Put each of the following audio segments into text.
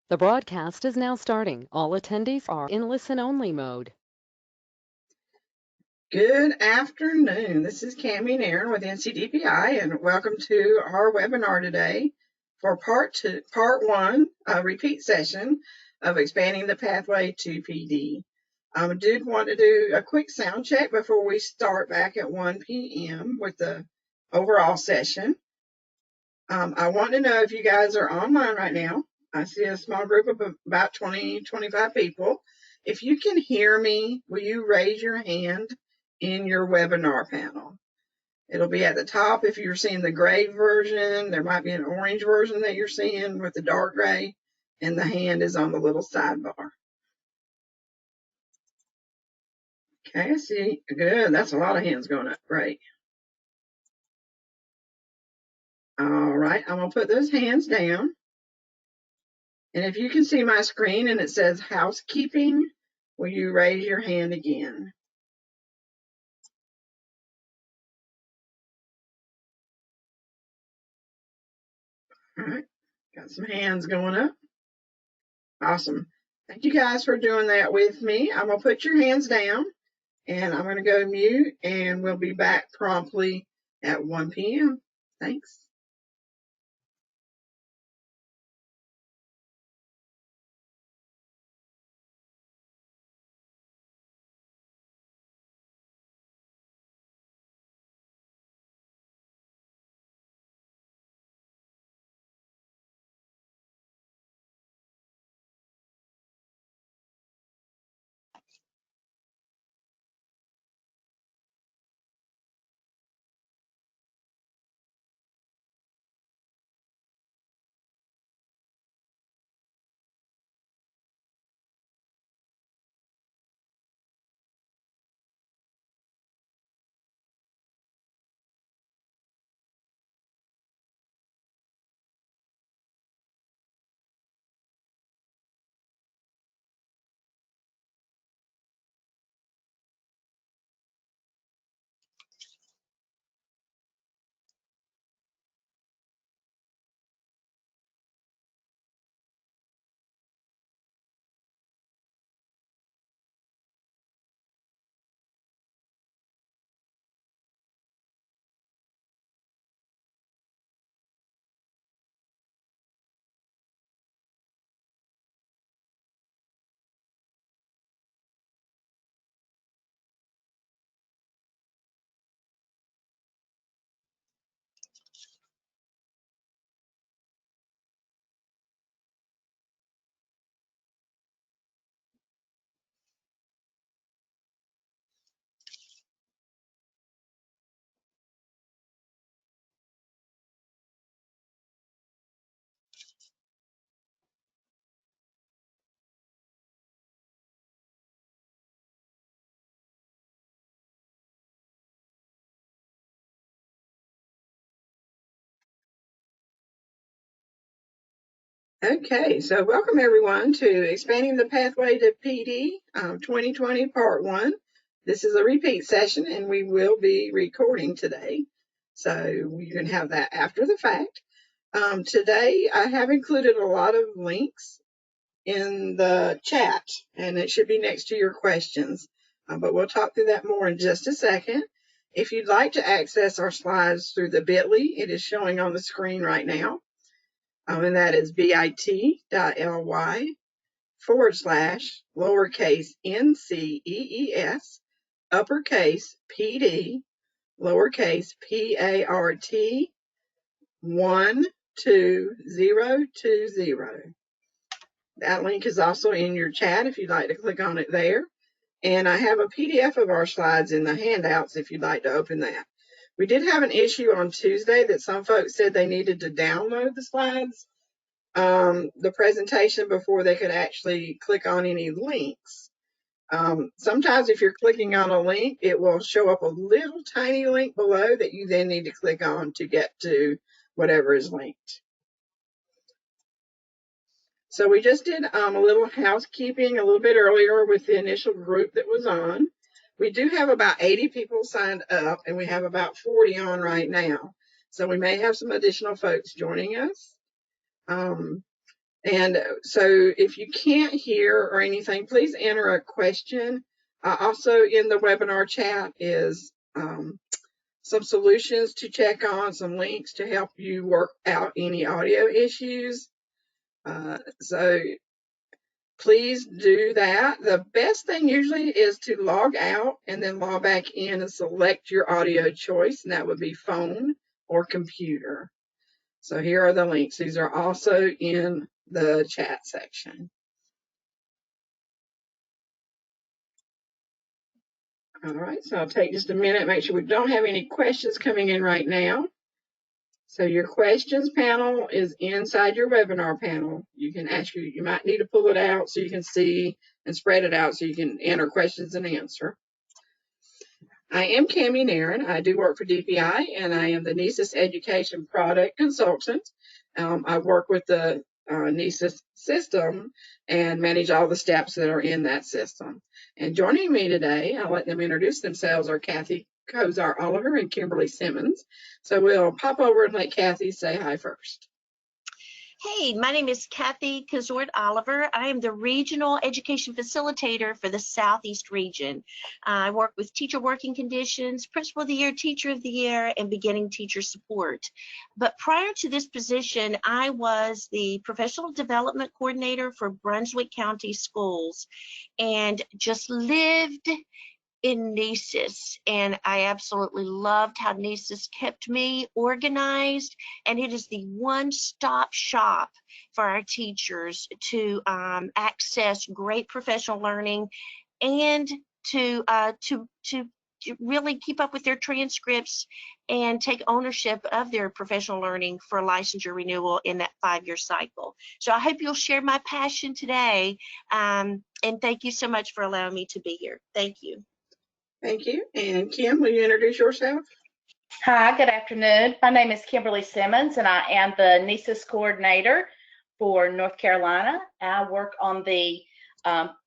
The broadcast is now starting. All attendees are in listen-only mode. Good afternoon. This is Cammie and Aaron with NCDPI, and welcome to our webinar today for part one, a repeat session of expanding the pathway to PD. I did want to do a quick sound check before we start back at 1 p.m. with the overall session. I want to know if you guys are online right now. I see a small group of about 20, 25 people. If you can hear me, will you raise your hand in your webinar panel? It'll be at the top if you're seeing the gray version. There might be an orange version that you're seeing with the dark gray, and the hand is on the little sidebar. Okay, I see. Good. That's a lot of hands going up. Great. All right, I'm going to put those hands down. And if you can see my screen and it says housekeeping, will you raise your hand again? All right, got some hands going up. Awesome. Thank you guys for doing that with me. I'm going to put your hands down and I'm going to go mute, and we'll be back promptly at 1 p.m. Thanks. Okay, so welcome everyone to Expanding the Pathway to PD 2020 Part 1. This is a repeat session and we will be recording today, so you can have that after the fact. Today I have included a lot of links in the chat, and it should be next to your questions, but we'll talk through that more in just a second. If you'd like to access our slides through the bit.ly, it is showing on the screen right now. And that is bit.ly/lowercase NCEES, uppercase PD, lowercase PART 12020. That link is also in your chat if you'd like to click on it there. And I have a PDF of our slides in the handouts if you'd like to open that. We did have an issue on Tuesday that some folks said they needed to download the slides, the presentation, before they could actually click on any links. Sometimes if you're clicking on a link, it will show up a little tiny link below that you then need to click on to get to whatever is linked. So we just did a little housekeeping a little bit earlier with the initial group that was on. We do have about 80 people signed up, and we have about 40 on right now. So we may have some additional folks joining us. And so if you can't hear or anything, please enter a question. Also in the webinar chat is some solutions to check on, some links to help you work out any audio issues. So please do that. The best thing usually is to log out and then log back in and select your audio choice, and that would be phone or computer. So here are the links. These are also in the chat section. All right, so I'll take just a minute, make sure we don't have any questions coming in right now. So your questions panel is inside your webinar panel. You can ask you might need to pull it out so you can see and spread it out so you can enter questions and answer. I am Cami Nairn. I do work for DPI, and I am the NCEES Education Product Consultant. I work with the NCEES system and manage all the steps that are in that system. And joining me today, I'll let them introduce themselves, are Kathy Kozar-Oliver and Kimberly Simmons. So we'll pop over and let Kathy say hi first. Hey, my name is Kathy Kozort-Oliver. I am the Regional Education Facilitator for the Southeast region. I work with teacher working conditions, Principal of the Year, Teacher of the Year, and beginning teacher support. But prior to this position, I was the Professional Development Coordinator for Brunswick County Schools and just lived in NCEES, and I absolutely loved how NCEES kept me organized, and it is the one-stop shop for our teachers to access great professional learning and to really keep up with their transcripts and take ownership of their professional learning for licensure renewal in that 5-year cycle. So I hope you'll share my passion today, and thank you so much for allowing me to be here. Thank you. Thank you. And Kim, will you introduce yourself? Hi, good afternoon. My name is Kimberly Simmons, and I am the NCEES coordinator for North Carolina. I work on the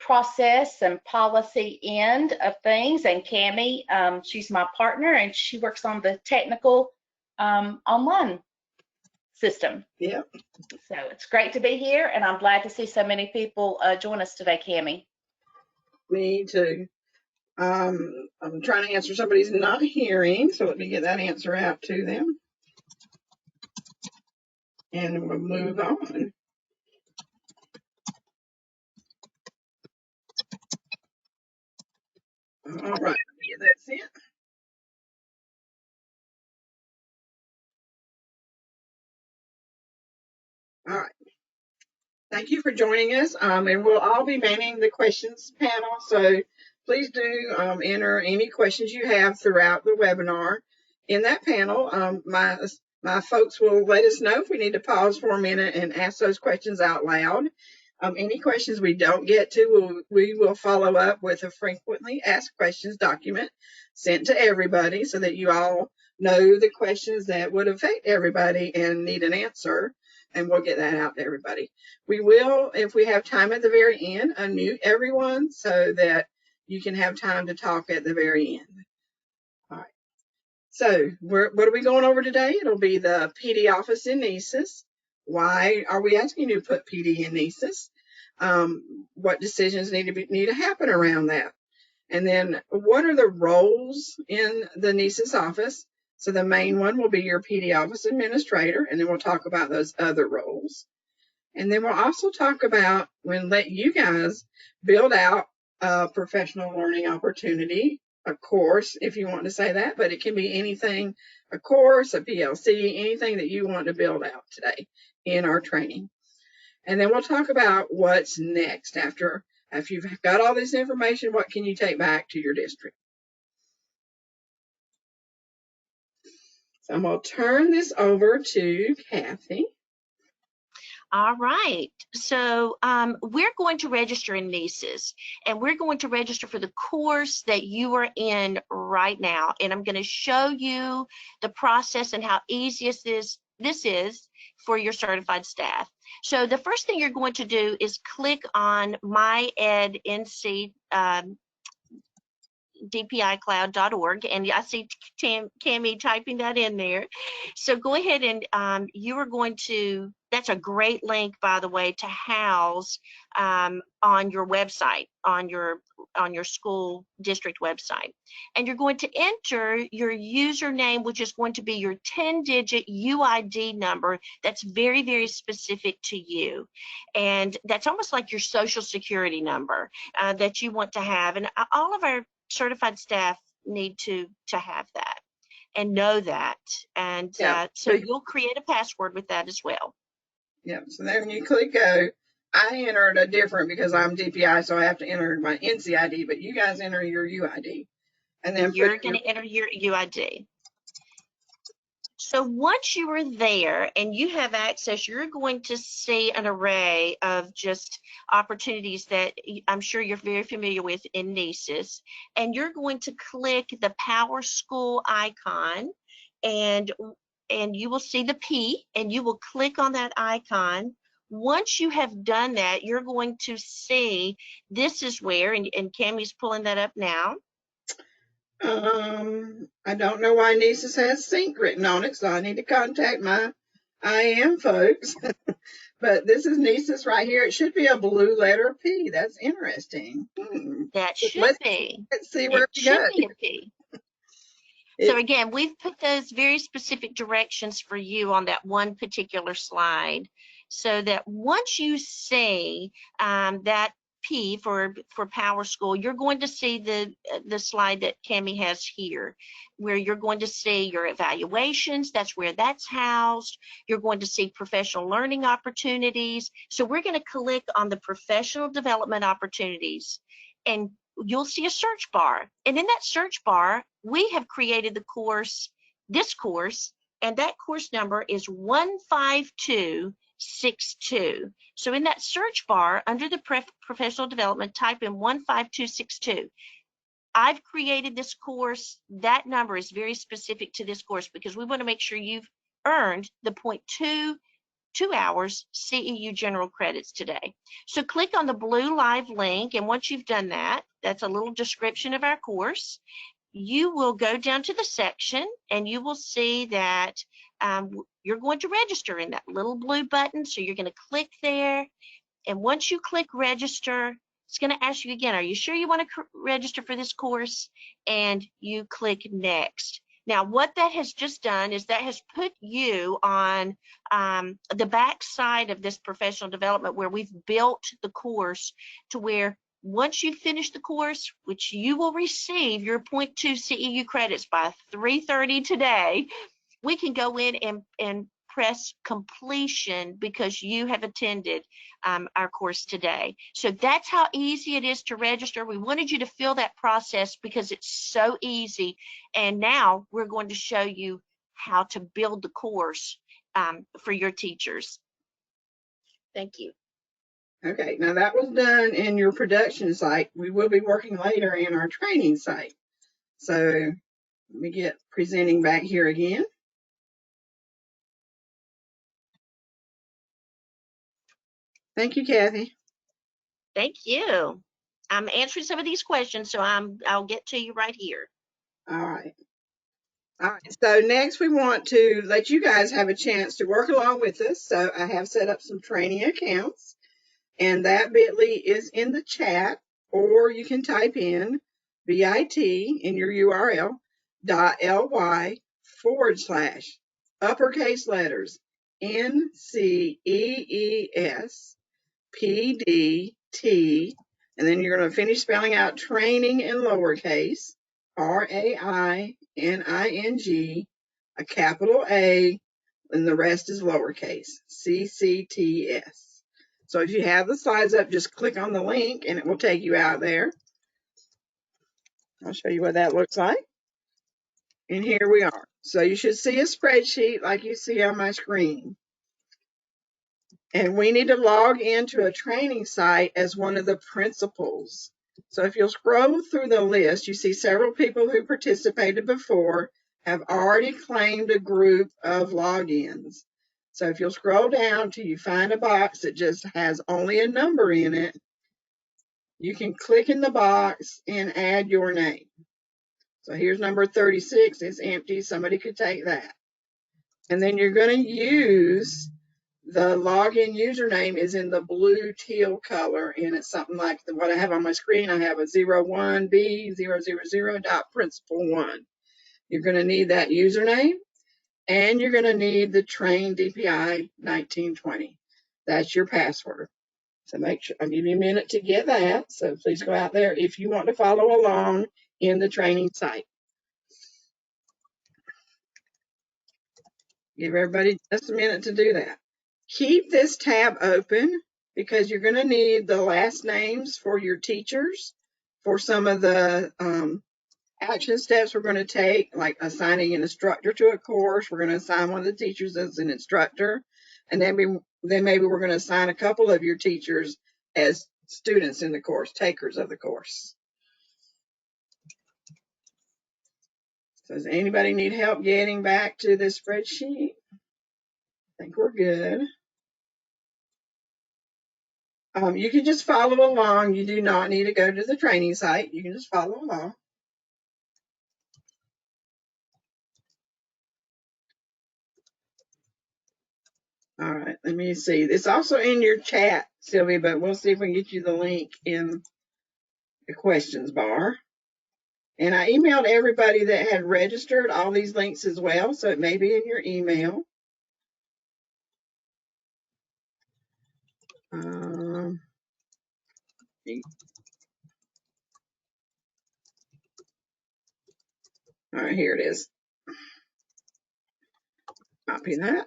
process and policy end of things, and Cami, she's my partner, and she works on the technical online system. Yep. So it's great to be here, and I'm glad to see so many people join us today, Cami. Me too. I'm trying to answer somebody's not hearing, so let me get that answer out to them. And we'll move on. All right, let me get that sent. All right. Thank you for joining us, and we'll all be manning the questions panel, so please do enter any questions you have throughout the webinar. In that panel, my folks will let us know if we need to pause for a minute and ask those questions out loud. Any questions we don't get to, we will follow up with a frequently asked questions document sent to everybody so that you all know the questions that would affect everybody and need an answer, and we'll get that out to everybody. We will, if we have time at the very end, unmute everyone so that you can have time to talk at the very end. All right. So what are we going over today? It'll be the PD office in NCEES. Why are we asking you to put PD in NCEES? What decisions need to happen around that? And then what are the roles in the NCEES office? So the main one will be your PD office administrator, and then we'll talk about those other roles. And then we'll also talk about, we'll let you guys build out a professional learning opportunity, a course, if you want to say that, but it can be anything, a course, a PLC, anything that you want to build out today in our training. And then we'll talk about what's next after you've got all this information, what can you take back to your district? So I'm going to turn this over to Kathy. All right, so we're going to register in NCEES, and we're going to register for the course that you are in right now. And I'm going to show you the process and how easy this is for your certified staff. So the first thing you're going to do is click on My Ed NC dpicloud.org, and I see Cammie typing that in there. So go ahead and you are going to, that's a great link, by the way, to house on your website, on your school district website. And you're going to enter your username, which is going to be your 10-digit UID number that's very, very specific to you. And that's almost like your social security number that you want to have. And all of our certified staff need to have that and know that. And so you'll create a password with that as well. Yeah, so then you click go. I entered a different because I'm DPI, so I have to enter my NCID, but you guys enter your UID. And then you're going to enter your UID. So once you are there and you have access, you're going to see an array of just opportunities that I'm sure you're very familiar with in NCEES. And you're going to click the Power School icon, and you will see the P, and you will click on that icon. Once you have done that, you're going to see this is where, and Cammie's pulling that up now. I don't know why NCEES has sync written on it, so I need to contact my IM folks. But this is NCEES right here. It should be a blue letter P. That's interesting. That should be. Let's see where it should be a P. So So again, we've put those very specific directions for you on that one particular slide, so that once you see that P for Power School, you're going to see the slide that Cammie has here, where you're going to see your evaluations. That's where that's housed. You're going to see professional learning opportunities. So we're going to click on the professional development opportunities, and you'll see a search bar. And in that search bar, we have created the course, this course, and that course number is 15262. So in that search bar, under the professional development, type in 15262. I've created this course. That number is very specific to this course because we want to make sure you've earned the 0.2 hours CEU general credits today. So click on the blue live link, and once you've done that, that's a little description of our course. You will go down to the section and you will see that you're going to register in that little blue button. So you're going to click there, and once you click register, it's going to ask you again, are you sure you want to register for this course? And you click next. Now, what that has just done is that has put you on the back side of this professional development, where we've built the course to where once you finish the course, which you will receive your 0.2 CEU credits by 3:30 today, we can go in and press completion because you have attended our course today. So that's how easy it is to register. We wanted you to feel that process because it's so easy. And now we're going to show you how to build the course for your teachers. Thank you. Okay, now that was done in your production site. We will be working later in our training site. So let me get presenting back here again. Thank you, Kathy. Thank you. I'm answering some of these questions, so I'll get to you right here. All right. All right, so next we want to let you guys have a chance to work along with us. So I have set up some training accounts, and that bit.ly is in the chat, or you can type in bit in your URL .ly / uppercase letters NCEES PDT, and then you're going to finish spelling out training in lowercase RAINING, a capital A, and the rest is lowercase CCTS. So if you have the slides up, just click on the link and it will take you out there. I'll show you what that looks like. And here we are. So you should see a spreadsheet like you see on my screen. And we need to log into a training site as one of the principals. So if you'll scroll through the list, you see several people who participated before have already claimed a group of logins. So if you'll scroll down till you find a box that just has only a number in it, you can click in the box and add your name. So here's number 36. It's empty. Somebody could take that. And then you're going to use the login username is in the blue teal color, and it's something like what I have on my screen. I have a 01B000.principal1. You're going to need that username, and you're going to need the train DPI 1920. That's your password. So make sure, I'll give you a minute to get that. So please go out there if you want to follow along in the training site. Give everybody just a minute to do that. Keep this tab open because you're going to need the last names for your teachers for some of the action steps we're going to take, like assigning an instructor to a course. We're going to assign one of the teachers as an instructor, and then maybe we're going to assign a couple of your teachers as students in the course, takers of the course. So does anybody need help getting back to this spreadsheet? I think we're good. You can just follow along. You do not need to go to the training site. You can just follow along. All right, let me see. It's also in your chat, Sylvia, but we'll see if we can get you the link in the questions bar. And I emailed everybody that had registered all these links as well, so it may be in your email. All right, here it is. Copy that.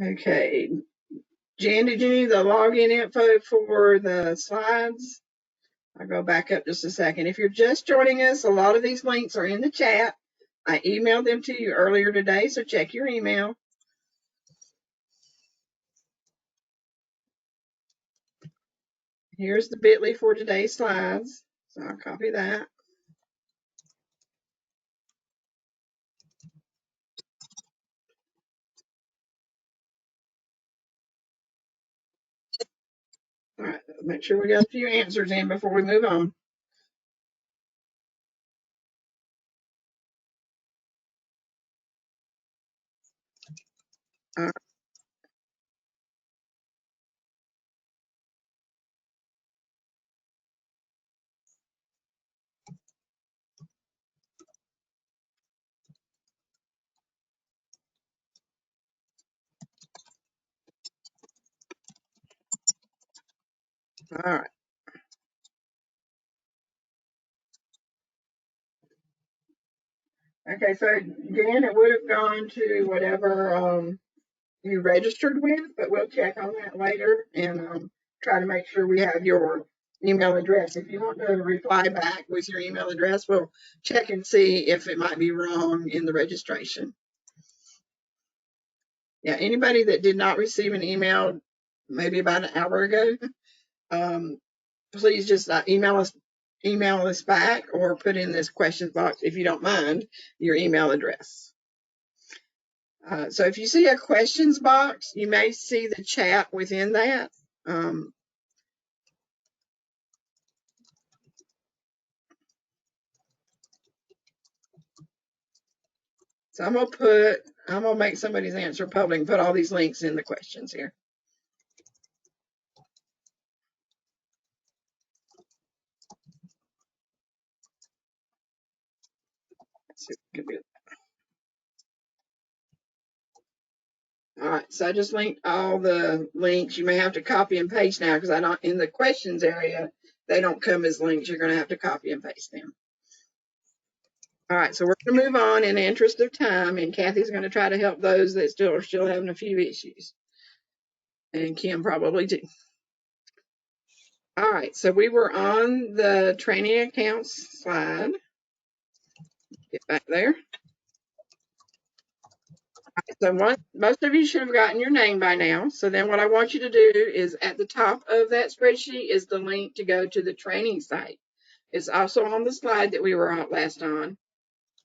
Okay. Jan, did you need the login info for the slides? I'll go back up just a second. If you're just joining us, a lot of these links are in the chat. I emailed them to you earlier today, so check your email. Here's the bit.ly for today's slides. So I'll copy that. All right, make sure we got a few answers in before we move on. All right. Okay, so Jan, it would have gone to whatever you registered with, but we'll check on that later and try to make sure we have your email address. If you want to reply back with your email address, we'll check and see if it might be wrong in the registration. Yeah, anybody that did not receive an email maybe about an hour ago, please just email us back or put in this questions box, if you don't mind, your email address. So if you see a questions box, you may see the chat within that. So I'm gonna make somebody's answer public and put all these links in the questions here. Let's see if we can do that. All right, so I just linked all the links. You may have to copy and paste now because I don't in the questions area, they don't come as links. You're gonna have to copy and paste them. All right, so we're gonna move on in the interest of time, and Kathy's gonna try to help those that are still having a few issues. And Kim probably too. All right, so we were on the training accounts slide. Get back there. So most of you should have gotten your name by now. So then what I want you to do is at the top of that spreadsheet is the link to go to the training site. It's also on the slide that we were on last on.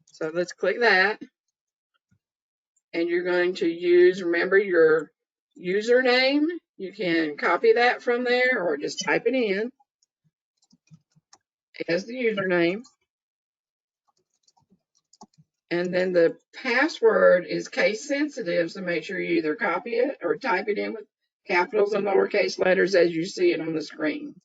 So let's click that. And you're going to remember your username. You can copy that from there or just type it in as the username. And then the password is case sensitive, so make sure you either copy it or type it in with capitals and lowercase letters as you see it on the screen.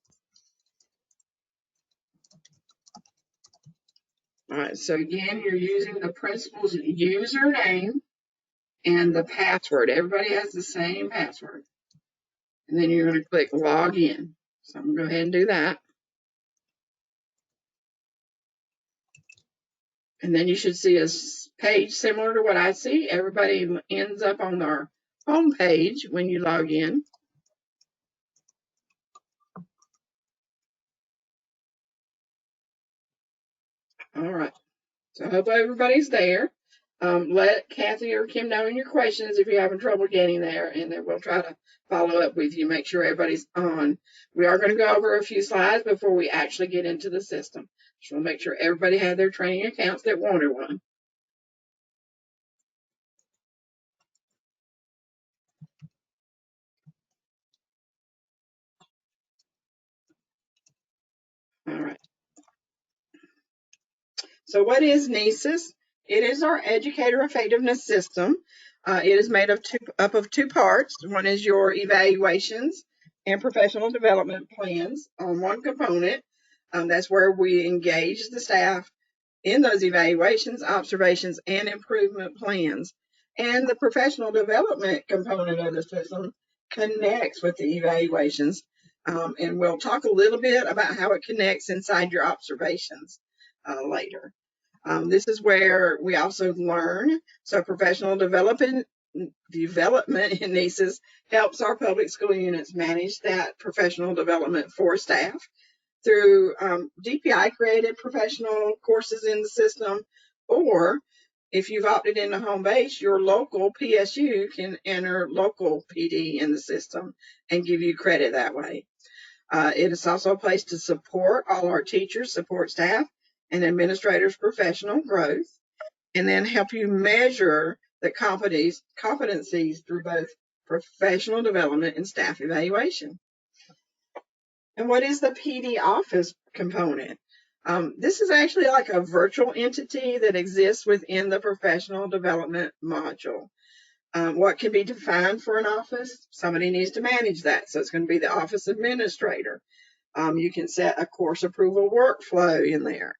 All right, so again, you're using the principal's username and the password. Everybody has the same password. And then you're going to click log in. So I'm going to go ahead and do that. And then you should see a page similar to what I see. Everybody ends up on our home page when you log in. All right. So I hope everybody's there. Let Kathy or Kim know in your questions if you're having trouble getting there, and then we'll try to follow up with you, make sure everybody's on. We are going to go over a few slides before we actually get into the system. Just want to make sure everybody had their training accounts that wanted one. All right. So what is NCEES? It is our educator effectiveness system. It is made up of two parts. One is your evaluations and professional development plans on one component. That's where we engage the staff in those evaluations, observations, and improvement plans. And the professional development component of the system connects with the evaluations. And we'll talk a little bit about how it connects inside your observations later. This is where we also learn. So professional development in NCEES helps our public school units manage that professional development for staff through DPI created professional courses in the system, or if you've opted into home base, your local PSU can enter local PD in the system and give you credit that way. It is also a place to support all our teachers, support staff, and administrators' professional growth, and then help you measure the competencies through both professional development and staff evaluation. And what is the PD office component? This is actually like a virtual entity that exists within the professional development module. What can be defined for an office? Somebody needs to manage that. So it's going to be the office administrator. You can set a course approval workflow in there.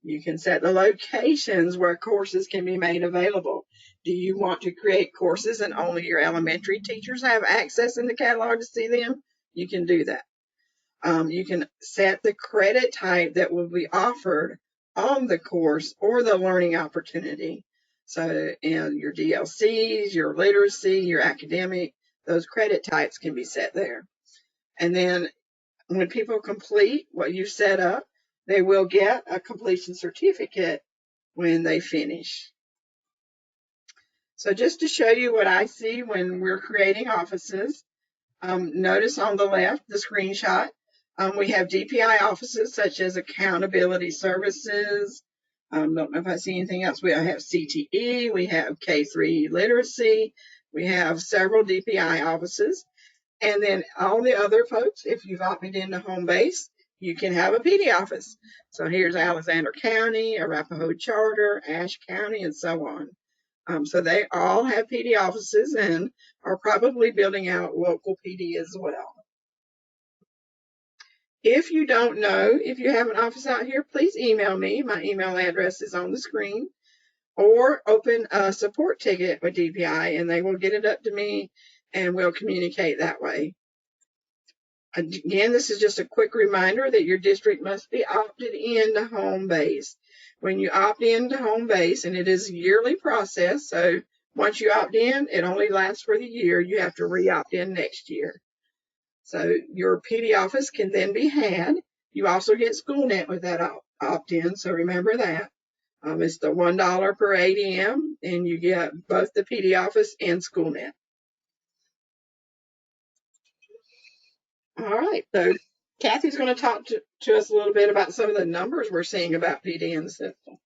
You can set the locations where courses can be made available. Do you want to create courses and only your elementary teachers have access in the catalog to see them? You can do that. You can set the credit type that will be offered on the course or the learning opportunity. So in your DLCs, your literacy, your academic, those credit types can be set there. And then when people complete what you set up, they will get a completion certificate when they finish. So just to show you what I see when we're creating offices, notice on the left, the screenshot, we have DPI offices such as accountability services. Don't know if I see anything else. We have CTE, we have K3 literacy, we have several DPI offices. And then all the other folks, if you've opted into home base, you can have a PD office. So here's Alexander County, Arapahoe Charter, Ashe County, and so on. So they all have PD offices and are probably building out local PD as well. If you don't know if you have an office out here, please email me. My email address is on the screen. Or open a support ticket with DPI and they will get it up to me and we'll communicate that way. Again, this is just a quick reminder that your district must be opted into home base. When you opt into home base, and it is a yearly process, so once you opt in, it only lasts for the year. You have to re-opt in next year. So your PD office can then be had. You also get SchoolNet with that opt-in, so remember that. It's the $1 per ADM, and you get both the PD office and SchoolNet. All right, so Kathy's going to talk to us a little bit about some of the numbers we're seeing about PD in the system.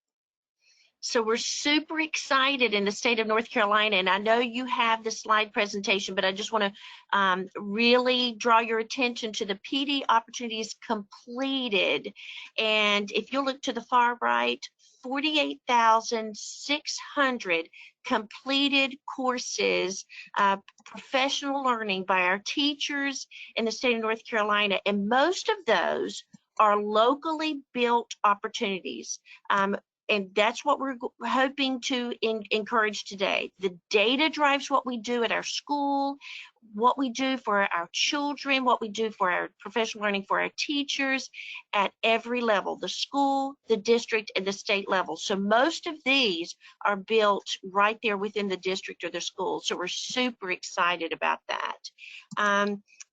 So we're super excited in the state of North Carolina, and I know you have the slide presentation, but I just want to really draw your attention to the PD opportunities completed. And if you look to the far right, 48,600 completed courses, professional learning by our teachers in the state of North Carolina, and most of those are locally built opportunities. And that's what we're hoping to encourage today. The data drives what we do at our school, what we do for our children, what we do for our professional learning for our teachers at every level, the school, the district, and the state level. So most of these are built right there within the district or the school. So we're super excited about that.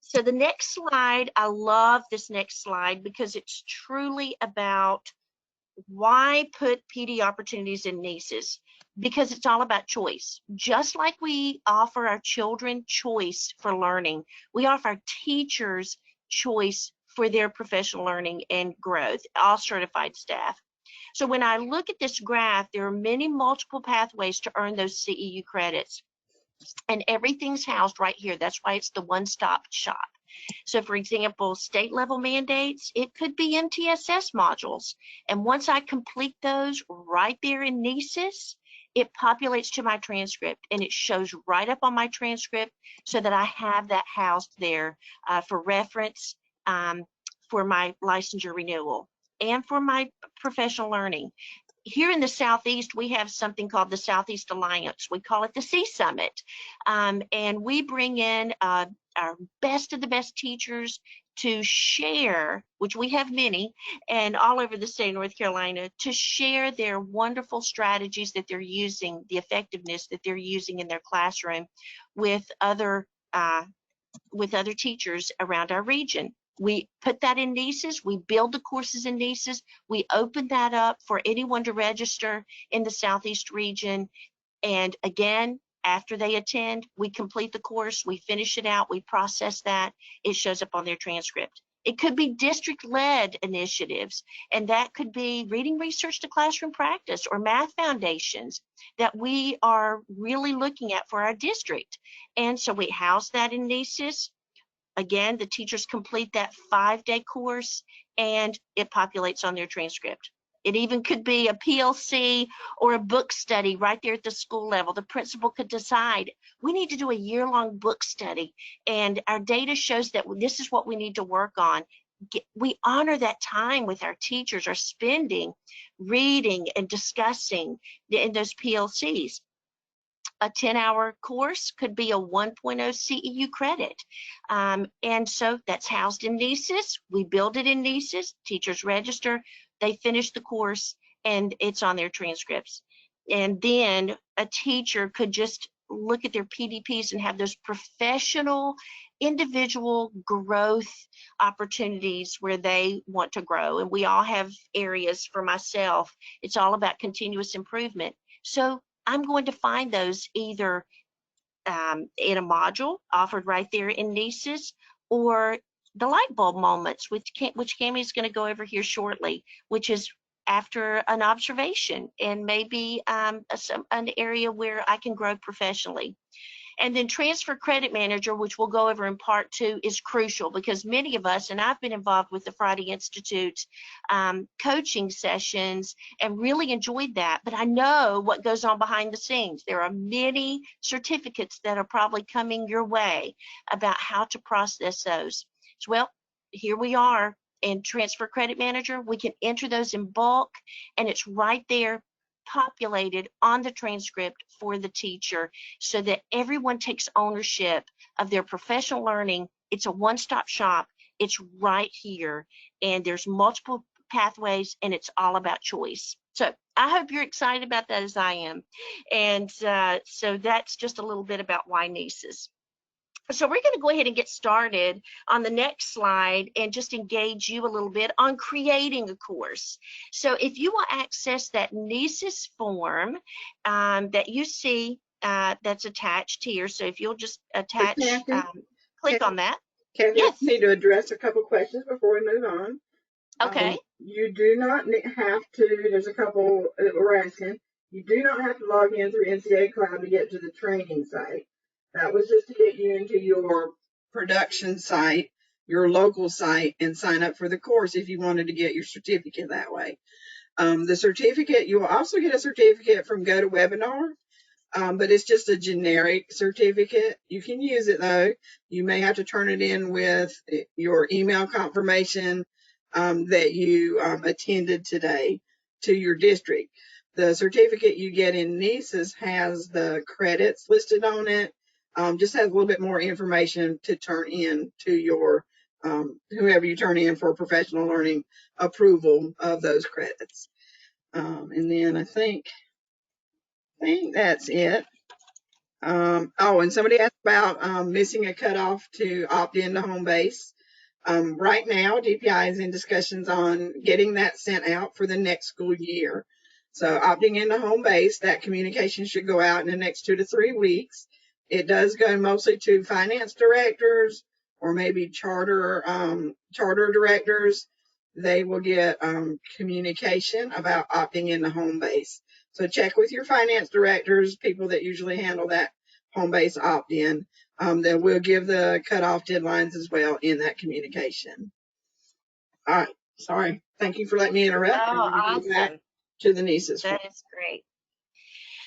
So the next slide, I love this next slide because it's truly about why put PD opportunities in NCEES? Because it's all about choice. Just like we offer our children choice for learning, we offer our teachers choice for their professional learning and growth, all certified staff. So when I look at this graph, there are many multiple pathways to earn those CEU credits. And everything's housed right here. That's why it's the one-stop shop. So for example, state level mandates, it could be MTSS modules. And once I complete those right there in NCEES, it populates to my transcript and it shows right up on my transcript so that I have that housed there for reference for my licensure renewal and for my professional learning. Here in the Southeast, we have something called the Southeast Alliance. We call it the C Summit. And we bring in our best of the best teachers to share, which we have many, and all over the state of North Carolina, to share their wonderful strategies that they're using, the effectiveness that they're using in their classroom with other teachers around our region. We put that in NCEES, we build the courses in NCEES, we open that up for anyone to register in the Southeast region. And again, after they attend, we complete the course, we finish it out, we process that, it shows up on their transcript. It could be district-led initiatives, and that could be reading research to classroom practice or math foundations that we are really looking at for our district. And so we house that in NCEES. Again, the teachers complete that 5-day course and it populates on their transcript. It even could be a PLC or a book study right there at the school level. The principal could decide, we need to do a year-long book study and our data shows that this is what we need to work on. We honor that time with our teachers are spending reading and discussing in those PLCs. A 10-hour course could be a 1.0 CEU credit. And so that's housed in NCEES. We build it in NCEES. Teachers register, they finish the course, and it's on their transcripts. And then a teacher could just look at their PDPs and have those professional, individual growth opportunities where they want to grow. And we all have areas. For myself, it's all about continuous improvement. So I'm going to find those either in a module offered right there in NCEES or the light bulb moments, which Cammie is going to go over here shortly, which is after an observation and maybe an area where I can grow professionally. And then transfer credit manager, which we'll go over in part 2, is crucial because many of us, and I've been involved with the Friday Institute coaching sessions and really enjoyed that, but I know what goes on behind the scenes. There are many certificates that are probably coming your way about how to process those. So, well, here we are in transfer credit manager. We can enter those in bulk and it's right there populated on the transcript for the teacher so that everyone takes ownership of their professional learning. It's a one-stop shop. It's right here and there's multiple pathways and it's all about choice. So I hope you're excited about that as I am. And so that's just a little bit about why NCEES. So we're going to go ahead and get started on the next slide and just engage you a little bit on creating a course. So if you will access that NCEES form that you see that's attached here. So if you'll just attach, Kathy, click on that. Kathy, I Yes. need to address a couple questions before we move on. Okay. You do not have to, there's a couple that we're asking, you do not have to log in through NCA Cloud to get to the training site. That was just to get you into your production site, your local site, and sign up for the course if you wanted to get your certificate that way. The certificate, you will also get a certificate from GoToWebinar. But it's just a generic certificate. You can use it though. You may have to turn it in with your email confirmation that you attended today to your district. The certificate you get in NCEES has the credits listed on it. Just has a little bit more information to turn in to your whoever you turn in for professional learning approval of those credits. And then I think that's it. And somebody asked about missing a cutoff to opt into home base. Right now, DPI is in discussions on getting that sent out for the next school year. So opting into home base, that communication should go out in the next 2 to 3 weeks. It does go mostly to finance directors or maybe charter directors. They will get communication about opting into home base. So check with your finance directors, people that usually handle that home base opt-in. Then we'll give the cutoff deadlines as well in that communication. All right. Sorry. Thank you for letting me interrupt. Oh, Go back awesome. to the NCEES. That is great.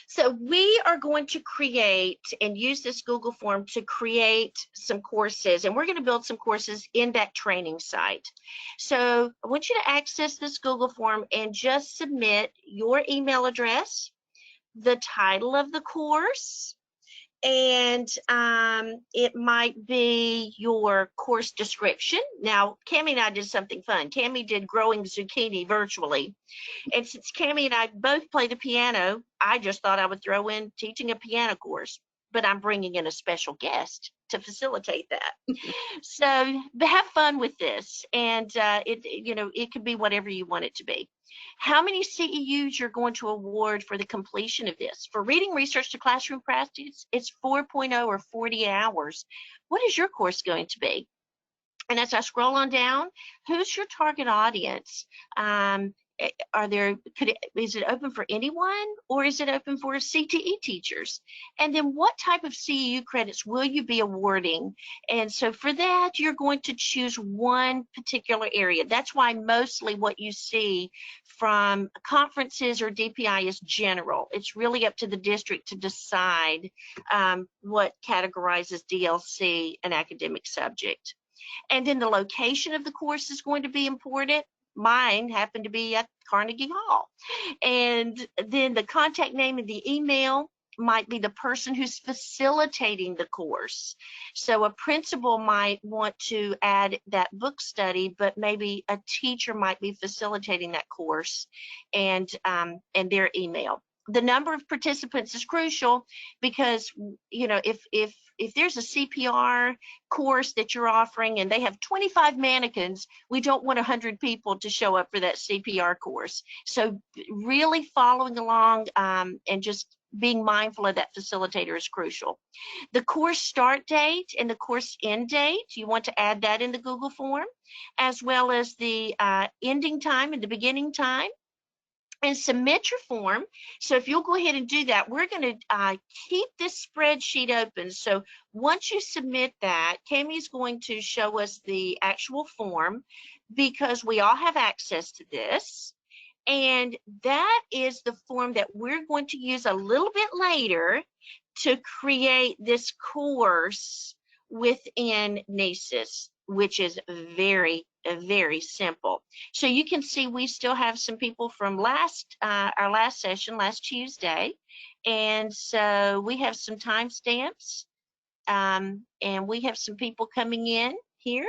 So we are going to create and use this Google form to create some courses, and we're going to build some courses in that training site. So I want you to access this Google form and just submit your email address, the title of the course, and it might be your course description. Now, Cammie and I did something fun. Cammie did growing zucchini virtually. And since Cammie and I both play the piano, I just thought I would throw in teaching a piano course, but I'm bringing in a special guest to facilitate that. So have fun with this, and it could be whatever you want it to be. How many CEUs you're going to award for the completion of this? For reading research to classroom practice, it's 4.0 or 40 hours. What is your course going to be? And as I scroll on down, who's your target audience? Is it open for anyone, or is it open for CTE teachers? And then what type of CEU credits will you be awarding? And so for that, you're going to choose one particular area. That's why mostly what you see from conferences or DPI is general. It's really up to the district to decide what categorizes DLC an academic subject. And then the location of the course is going to be important. Mine happened to be at Carnegie Hall. And then the contact name and the email might be the person who's facilitating the course. So a principal might want to add that book study, but maybe a teacher might be facilitating that course, and their email. The number of participants is crucial because, if there's a CPR course that you're offering and they have 25 mannequins, we don't want 100 people to show up for that CPR course. So really following along and just being mindful of that facilitator is crucial. The course start date and the course end date, you want to add that in the Google form, as well as the ending time and the beginning time. And submit your form. So if you'll go ahead and do that, we're going to keep this spreadsheet open. So once you submit that, Cammie's going to show us the actual form because we all have access to this. And that is the form that we're going to use a little bit later to create this course within NCEES, which is very, very simple. So you can see we still have some people from our last session, last Tuesday. And so we have some timestamps, and we have some people coming in here.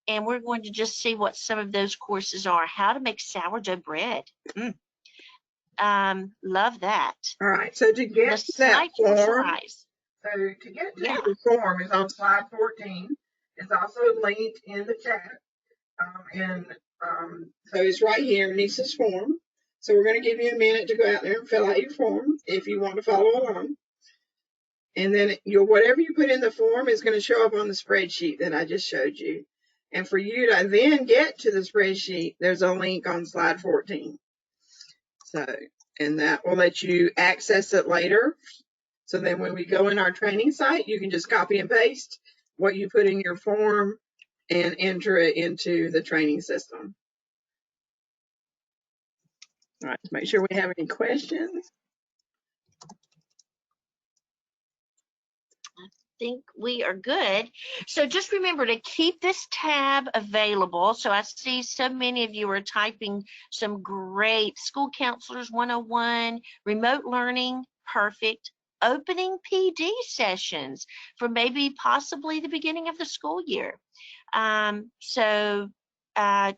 And we're going to just see what some of those courses are. How to make sourdough bread. Love that. All right. So to get that form, So to get to Yeah. the form is on slide 14. It's also linked in the chat. So it's right here, NCEES form. So we're going to give you a minute to go out there and fill out your form if you want to follow along. And then whatever you put in the form is going to show up on the spreadsheet that I just showed you. And for you to then get to the spreadsheet, there's a link on slide 14. And that will let you access it later. So then when we go in our training site, you can just copy and paste what you put in your form and enter it into the training system. All right, make sure we have any questions. Think we are good. So just remember to keep this tab available. So I see so many of you are typing some great School Counselors 101, remote learning, perfect, opening PD sessions for maybe possibly the beginning of the school year.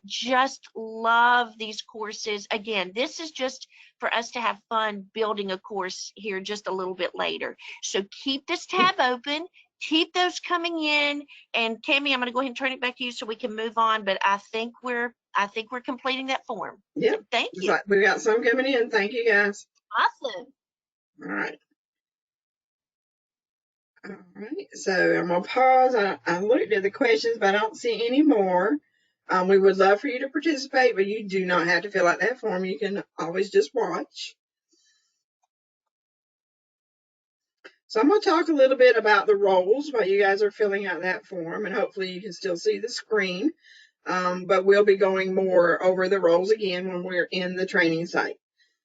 Just love these courses. Again, this is just for us to have fun building a course here just a little bit later. So keep this tab open, keep those coming in. And Tammy, I'm going to go ahead and turn it back to you so we can move on. But I think we're completing that form. Yep. So thank you. We got some coming in. Thank you, guys. Awesome. All right. All right. So I'm gonna pause. I looked at the questions, but I don't see any more. We would love for you to participate, but you do not have to fill out that form. You can always just watch. So I'm going to talk a little bit about the roles while you guys are filling out that form, and hopefully you can still see the screen. But we'll be going more over the roles again when we're in the training site.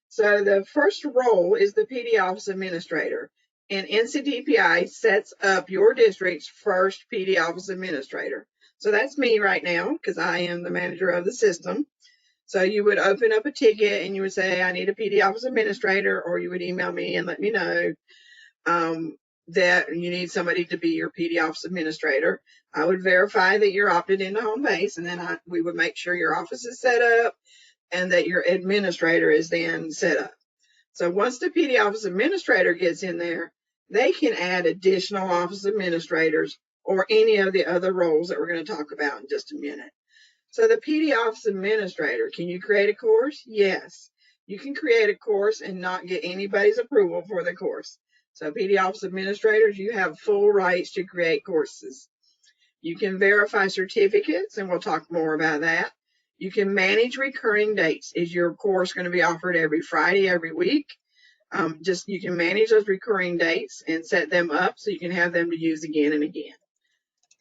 So the first role is the PD Office Administrator, and NCDPI sets up your district's first PD Office Administrator. So that's me right now because I am the manager of the system. So you would open up a ticket and you would say, I need a PD Office Administrator, or you would email me and let me know that you need somebody to be your PD Office Administrator. I would verify that you're opted into home base, and then we would make sure your office is set up and that your administrator is then set up. So once the PD Office Administrator gets in there, they can add additional office administrators or any of the other roles that we're going to talk about in just a minute. So the PD Office Administrator, can you create a course? Yes. You can create a course and not get anybody's approval for the course. So PD Office Administrators, you have full rights to create courses. You can verify certificates, and we'll talk more about that. You can manage recurring dates. Is your course going to be offered every Friday, every week? You can manage those recurring dates and set them up so you can have them to use again and again.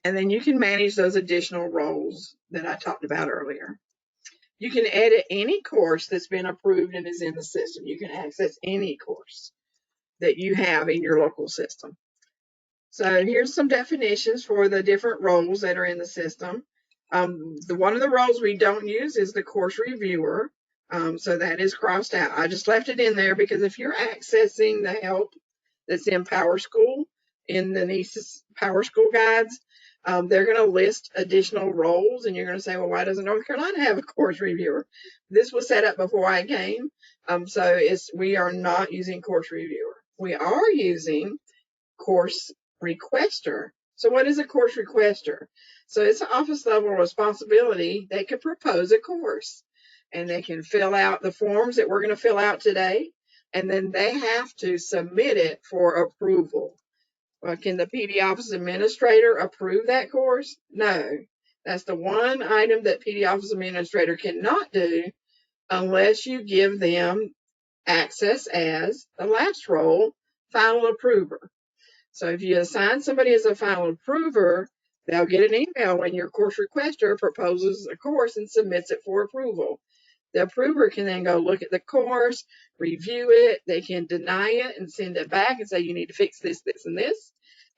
And then you can manage those additional roles that I talked about earlier. You can edit any course that's been approved and is in the system. You can access any course that you have in your local system. So here's some definitions for the different roles that are in the system. One of the roles we don't use is the course reviewer. So that is crossed out. I just left it in there because if you're accessing the help that's in PowerSchool, in the NCEES PowerSchool guides, they're going to list additional roles, and you're going to say, well, why doesn't North Carolina have a course reviewer? This was set up before I came, we are not using course reviewer. We are using course requester. So what is a course requester? So it's an office level responsibility. They can propose a course, and they can fill out the forms that we're going to fill out today, and then they have to submit it for approval. Well, can the PD Office Administrator approve that course? No. That's the one item that PD Office Administrator cannot do unless you give them access as the last role, final approver. So if you assign somebody as a final approver, they'll get an email when your course requester proposes a course and submits it for approval. The approver can then go look at the course, review it. They can deny it and send it back and say, you need to fix this, this, and this.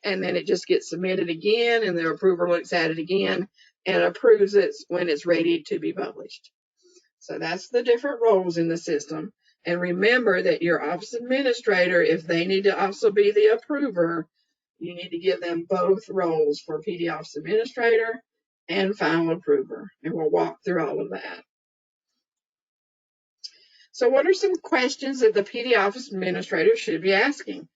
And then it just gets submitted again, and the approver looks at it again and approves it when it's ready to be published. So that's the different roles in the system. And remember that your office administrator, if they need to also be the approver, you need to give them both roles for PD Office Administrator and final approver. And we'll walk through all of that. So what are some questions that the PD Office Administrator should be asking?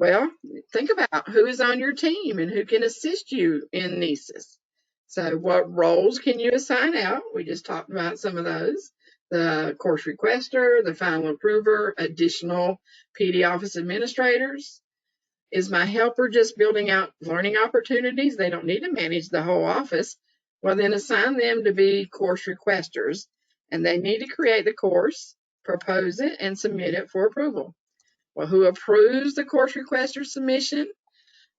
Well, think about who is on your team and who can assist you in NCEES. So what roles can you assign out? We just talked about some of those. The course requester, the final approver, additional PD office administrators. Is my helper just building out learning opportunities? They don't need to manage the whole office. Well, then assign them to be course requesters, and they need to create the course, propose it, and submit it for approval. Well, who approves the course requester submission?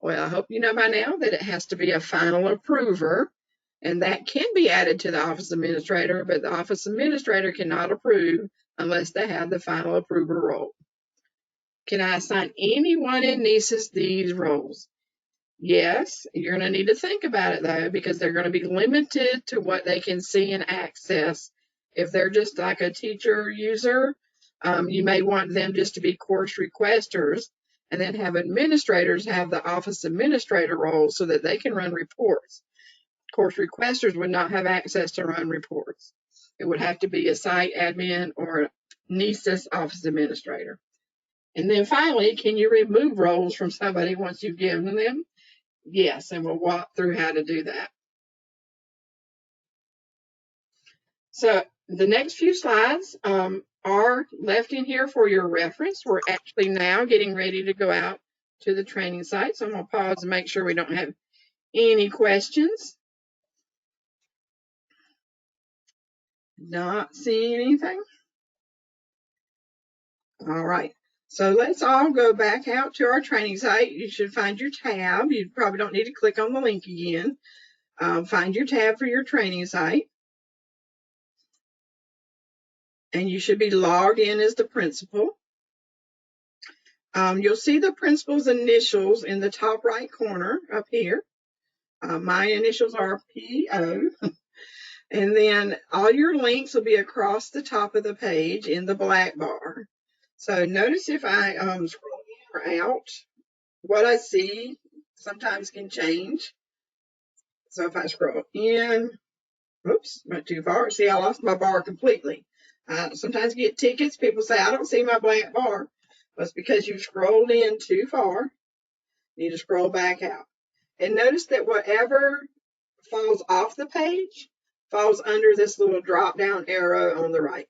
Well, I hope you know by now that it has to be a final approver, and that can be added to the office administrator, but the office administrator cannot approve unless they have the final approver role. Can I assign anyone in NCEES these roles? Yes, you're going to need to think about it though, because they're going to be limited to what they can see and access. If they're just like a teacher user, you may want them just to be course requesters, and then have administrators have the office administrator role so that they can run reports. Course requesters would not have access to run reports. It would have to be a site admin or a NCEES office administrator. And then finally, can you remove roles from somebody once you've given them? Yes, and we'll walk through how to do that. So the next few slides are left in here for your reference. We're actually now getting ready to go out to the training site, so I'm going to pause and make sure we don't have any questions. Not seeing anything. All right, so let's all go back out to our training site. You should find your tab. You probably don't need to click on the link again. Find your tab for your training site. And you should be logged in as the principal. You'll see the principal's initials in the top right corner up here. My initials are PO. And then all your links will be across the top of the page in the black bar. So notice if I scroll in or out, what I see sometimes can change. So if I scroll in, oops, went too far. See, I lost my bar completely. Sometimes get tickets. People say, I don't see my black bar. Well, it's because you've scrolled in too far. You need to scroll back out. And notice that whatever falls off the page falls under this little drop-down arrow on the right.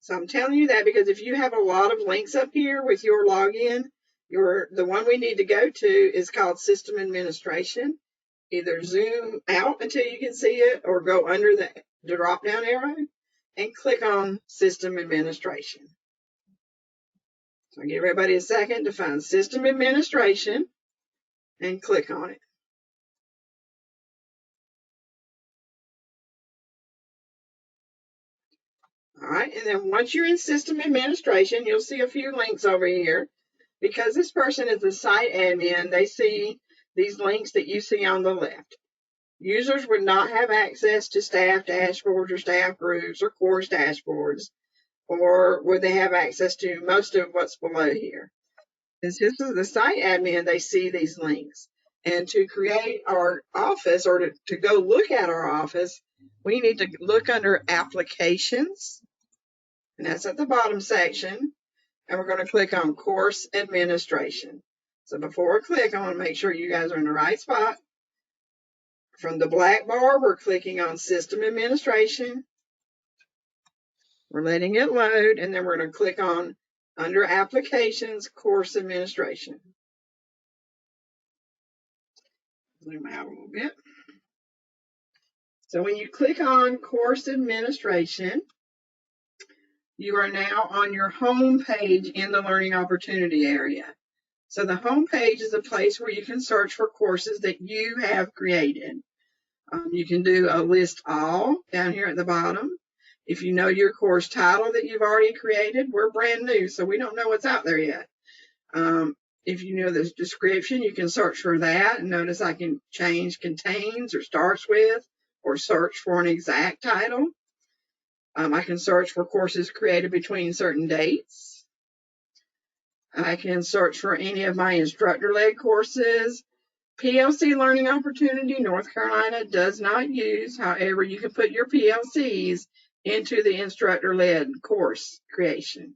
So I'm telling you that because if you have a lot of links up here with your login, the one we need to go to is called System Administration. Either zoom out until you can see it or go under the drop-down arrow and click on System Administration. So I'll give everybody a second to find System Administration and click on it. All right, and then once you're in System Administration, you'll see a few links over here. Because this person is a site admin, they see these links that you see on the left. Users would not have access to staff dashboards or staff groups or course dashboards, or would they have access to most of what's below here? Since this is the site admin, they see these links. And to create our office or to go look at our office, we need to look under Applications, and that's at the bottom section, and we're going to click on Course Administration. So before we click, I want to make sure you guys are in the right spot. From the black bar, we're clicking on System Administration. We're letting it load, and then we're going to click on under Applications, Course Administration. Zoom out a little bit. So when you click on Course Administration, you are now on your home page in the Learning Opportunity area. So the home page is a place where you can search for courses that you have created. You can do a list all down here at the bottom. If you know your course title that you've already created, we're brand new, so we don't know what's out there yet. If you know the description, you can search for that. And notice I can change contains or starts with, or search for an exact title. I can search for courses created between certain dates. I can search for any of my instructor-led courses. PLC Learning Opportunity, North Carolina does not use. However, you can put your PLCs into the instructor-led course creation.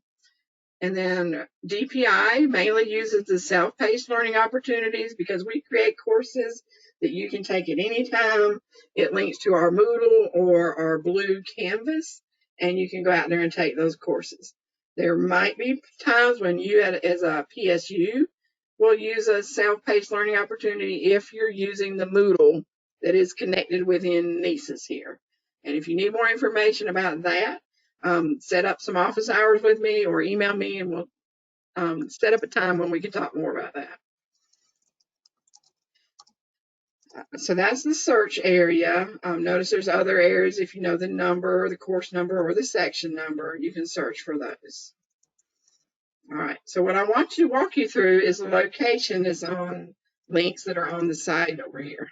And then DPI mainly uses the self-paced learning opportunities because we create courses that you can take at any time. It links to our Moodle or our Blue Canvas, and you can go out there and take those courses. There might be times when you, as a PSU, will use a self-paced learning opportunity if you're using the Moodle that is connected within NCEES here. And if you need more information about that, set up some office hours with me or email me, and we'll set up a time when we can talk more about that. So that's the search area. Notice there's other areas. If you know the number, the course number, or the section number, you can search for those. All right, so what I want to walk you through is the location is on links that are on the side over here.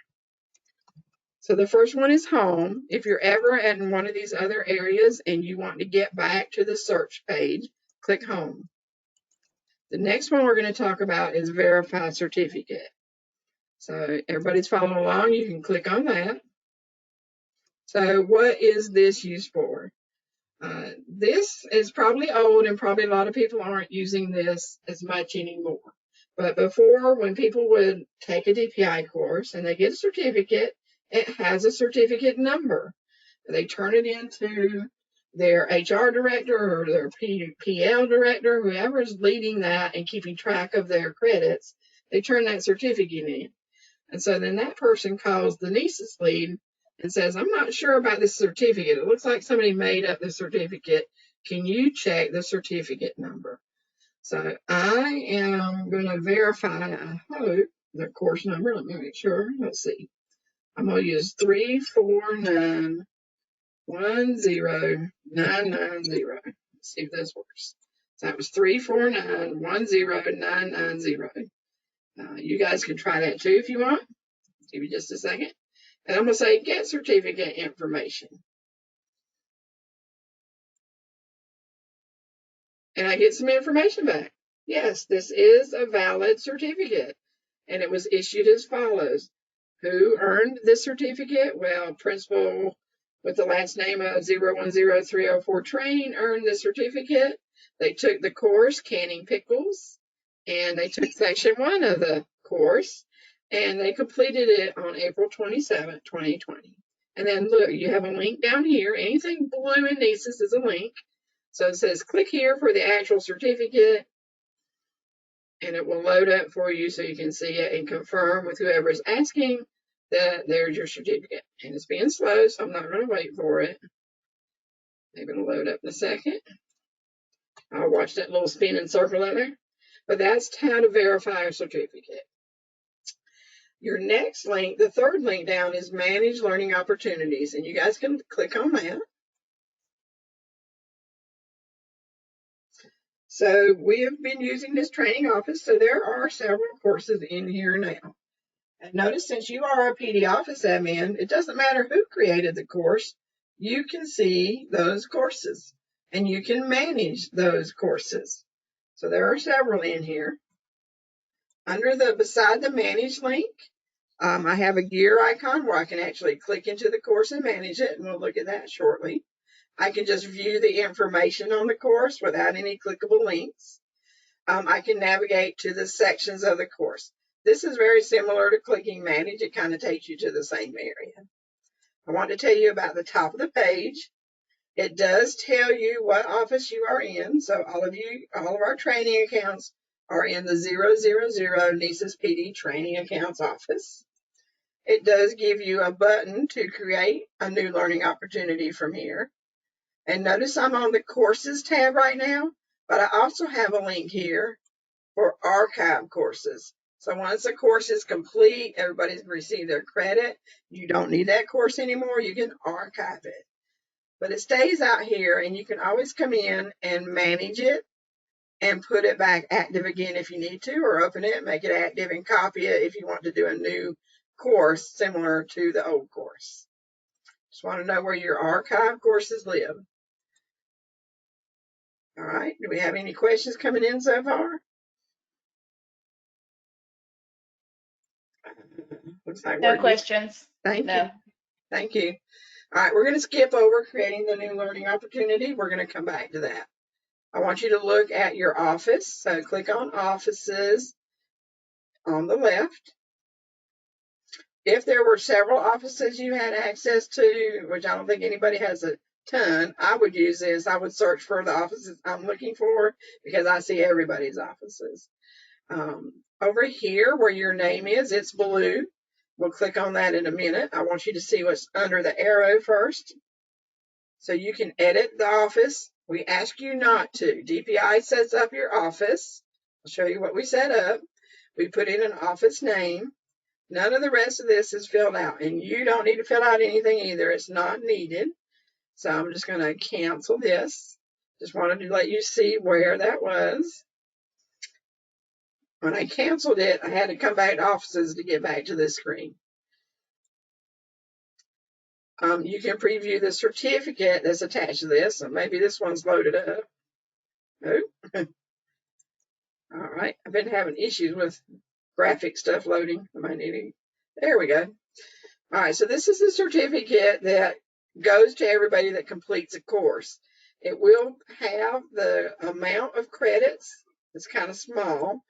So the first one is home. If you're ever in one of these other areas and you want to get back to the search page, click home. The next one we're going to talk about is verify certificate. So everybody's following along, you can click on that. So what is this used for? This is probably old and probably a lot of people aren't using this as much anymore. But before, when people would take a DPI course and they get a certificate, it has a certificate number. They turn it into their HR director or their PL director, whoever is leading that and keeping track of their credits, they turn that certificate in. And so then that person calls the NCEES lead and says, I'm not sure about this certificate. It looks like somebody made up the certificate. Can you check the certificate number? So I am going to verify, I hope, the course number. Let me make sure. Let's see. I'm going to use 34910990. Let's see if this works. So that was 34910990. You guys can try that too if you want. Give me just a second. And I'm going to say get certificate information. And I get some information back. Yes, this is a valid certificate. And it was issued as follows. Who earned this certificate? Well, principal with the last name of 010304 Train earned the certificate. They took the course, Canning Pickles, and they took section 1 of the course, and they completed it on April 27, 2020. And then look, you have a link down here. Anything blue in NCEES is a link. So it says click here for the actual certificate, and it will load up for you so you can see it and confirm with whoever is asking that there's your certificate. And it's being slow, so I'm not going to wait for it. They're going to load up in a second. I'll watch that little spinning circle up there. But that's how to verify a certificate. Your next link, the third link down, is Manage Learning Opportunities, and you guys can click on that. So we have been using this training office, so there are several courses in here now. And notice, since you are a PD office admin, it doesn't matter who created the course, you can see those courses and you can manage those courses. So there are several in here. Under the beside the manage link, I have a gear icon where I can actually click into the course and manage it, and we'll look at that shortly. I can just view the information on the course without any clickable links. I can navigate to the sections of the course. This is very similar to clicking manage. It kind of takes you to the same area. I want to tell you about the top of the page. It does tell you what office you are in. So all of our training accounts are in the 000 NCEES PD training accounts office. It does give you a button to create a new learning opportunity from here. And notice I'm on the courses tab right now, but I also have a link here for archive courses. So once a course is complete, everybody's received their credit. You don't need that course anymore. You can archive it. But it stays out here, and you can always come in and manage it and put it back active again if you need to, or open it, make it active, and copy it if you want to do a new course similar to the old course. Just want to know where your archive courses live. All right, do we have any questions coming in so far? Looks like No questions. Thank you. Thank you. All right, we're going to skip over creating the new learning opportunity. We're going to come back to that. I want you to look at your office. So click on offices on the left. If there were several offices you had access to, which I don't think anybody has a ton, I would use this. I would search for the offices I'm looking for because I see everybody's offices. Over here where your name is, it's blue. We'll click on that in a minute. I want you to see what's under the arrow first. So you can edit the office. We ask you not to. DPI sets up your office. I'll show you what we set up. We put in an office name. None of the rest of this is filled out, and you don't need to fill out anything either. It's not needed. So I'm just going to cancel this. Just wanted to let you see where that was. When I canceled it, I had to come back to offices to get back to this screen. You can preview the certificate that's attached to this. So maybe this one's loaded up. Oh. All right. I've been having issues with graphic stuff loading. I might need to. There we go. All right. So this is the certificate that goes to everybody that completes a course. It will have the amount of credits. It's kind of small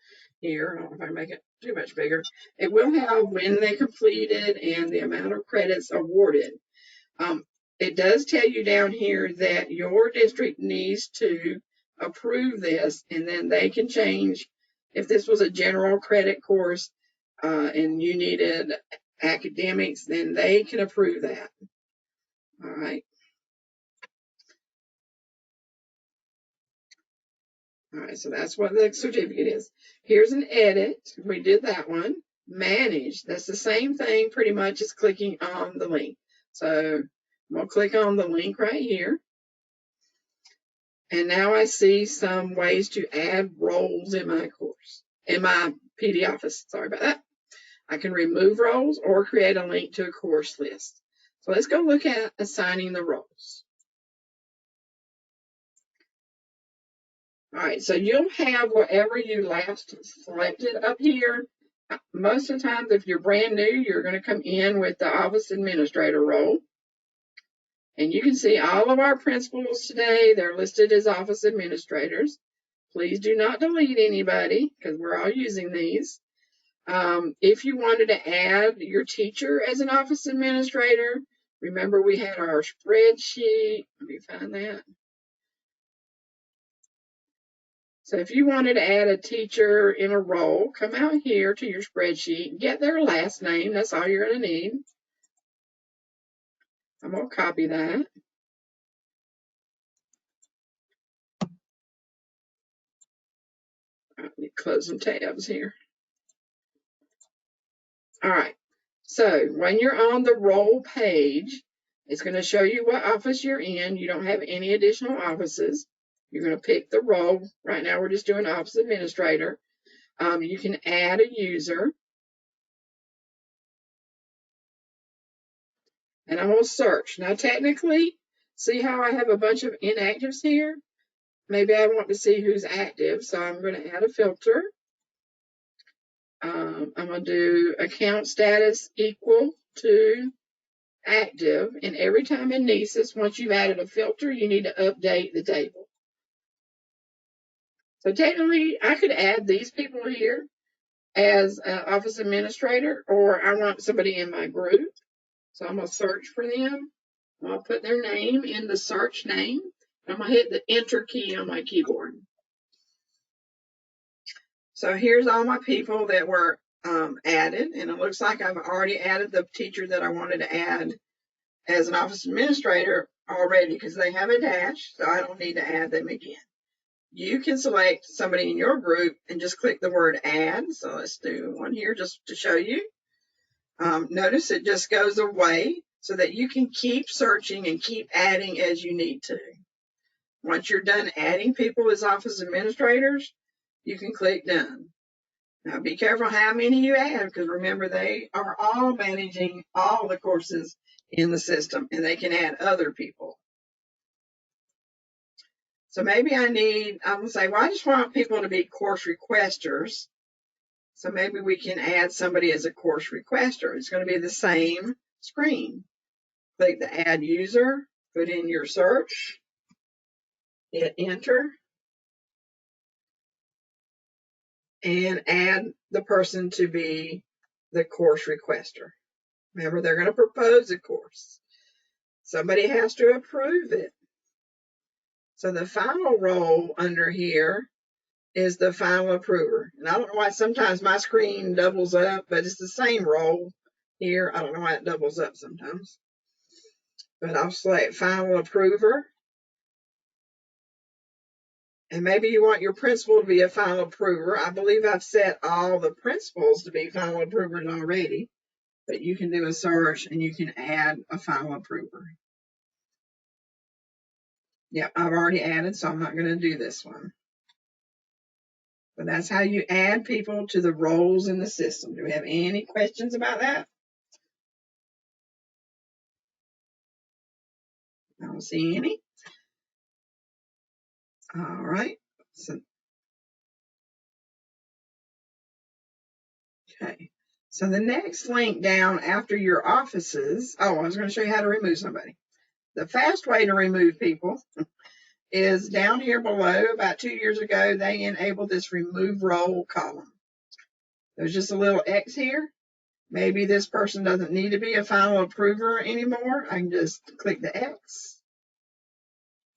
here. I don't know if I make it too much bigger. It will have when they completed and the amount of credits awarded. It does tell you down here that your district needs to approve this, and then they can change. If this was a general credit course and you needed academics, then they can approve that. All right. All right, so that's what the certificate is. Here's an edit. We did that one. Manage. That's the same thing pretty much as clicking on the link. So I'm going to click on the link right here. And now I see some ways to add roles in my course, in my PD office. Sorry about that. I can remove roles or create a link to a course list. So let's go look at assigning the roles. All right, so you'll have whatever you last selected up here. Most of the time, if you're brand new, you're going to come in with the office administrator role. And you can see all of our principals today. They're listed as office administrators. Please do not delete anybody because we're all using these. If you wanted to add your teacher as an office administrator, remember we had our spreadsheet. Let me find that. So if you wanted to add a teacher in a role, come out here to your spreadsheet, get their last name. That's all you're going to need. I'm going to copy that. Let me close some tabs here. All right. So when you're on the role page, it's going to show you what office you're in. You don't have any additional offices. You're going to pick the role. Right now, we're just doing office administrator. You can add a user. And I'm going to search. Now, technically, see how I have a bunch of inactives here? Maybe I want to see who's active. So I'm going to add a filter. I'm going to do account status equal to active. And every time in NCEES, once you've added a filter, you need to update the table. So technically, I could add these people here as an office administrator, or I want somebody in my group. So I'm going to search for them. I'll put their name in the search name. I'm going to hit the enter key on my keyboard. So here's all my people that were added, and it looks like I've already added the teacher that I wanted to add as an office administrator already because they have a dash, so I don't need to add them again. You can select somebody in your group and just click the word add. So let's do one here just to show you. Notice it just goes away so that you can keep searching and keep adding as you need to. Once you're done adding people as office administrators, you can click done. Now be careful how many you add because remember they are all managing all the courses in the system and they can add other people. So maybe I'm going to say, well, I just want people to be course requesters. So maybe we can add somebody as a course requester. It's going to be the same screen. Click the add user, put in your search, hit enter. and add the person to be the course requester. Remember, they're going to propose a course. Somebody has to approve it. So the final role under here is the final approver. And I don't know why sometimes my screen doubles up, but it's the same role here. I don't know why it doubles up sometimes. But I'll select final approver. And maybe you want your principal to be a final approver. I believe I've set all the principals to be final approvers already. But you can do a search and you can add a final approver. Yep, I've already added, so I'm not going to do this one. But that's how you add people to the roles in the system. Do we have any questions about that? I don't see any. All right. So, okay. So the next link down after your offices, I was going to show you how to remove somebody. The fast way to remove people is down here below. About 2 years ago, they enabled this remove role column. There's just a little X here. Maybe this person doesn't need to be a final approver anymore. I can just click the X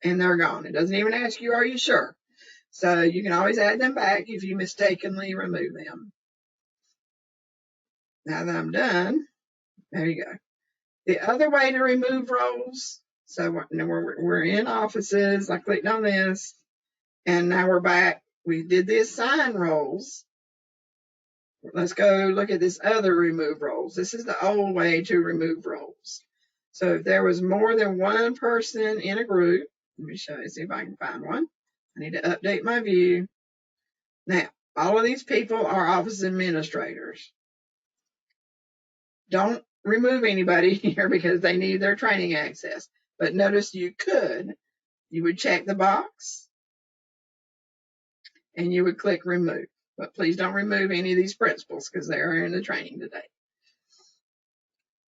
and they're gone. It doesn't even ask you, are you sure? So you can always add them back if you mistakenly remove them. Now that I'm done, there you go. The other way to remove roles, so we're in offices. I clicked on this, and now we're back. We did the assign roles. Let's go look at this other remove roles. This is the old way to remove roles. So if there was more than one person in a group, let me show you, see if I can find one. I need to update my view. Now, all of these people are office administrators. Don't remove anybody here because they need their training access. But notice you would check the box and you would click remove. But please don't remove any of these principals because they are in the training today.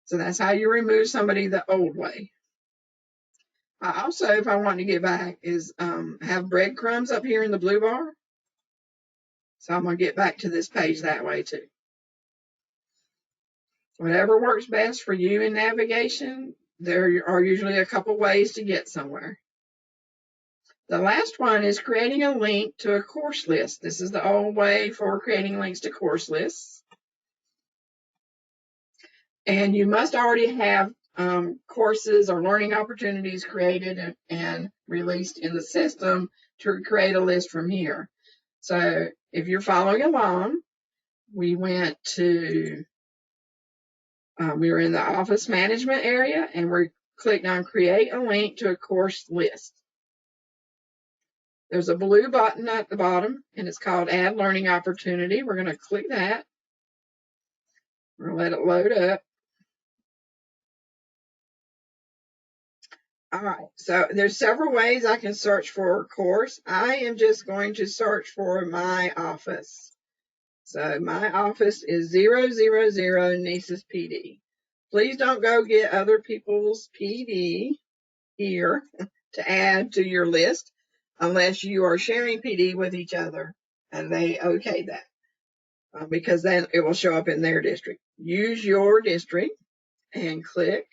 So that's how you remove somebody the old way. I also, if I want to get back, is have breadcrumbs up here in the blue bar. So I'm going to get back to this page that way too. Whatever works best for you in navigation, there are usually a couple ways to get somewhere. The last one is creating a link to a course list. This is the old way for creating links to course lists. And you must already have courses or learning opportunities created and released in the system to create a list from here. So if you're following along, we went to, we were in the office management area and we clicked on create a link to a course list. There's a blue button at the bottom and it's called add learning opportunity. We're going to click that. We're going to let it load up. All right, so there's several ways I can search for a course. I am just going to search for my office. So my office is 000 NCEES PD. Please don't go get other people's PD here to add to your list unless you are sharing PD with each other and they okay that because then it will show up in their district. Use your district and click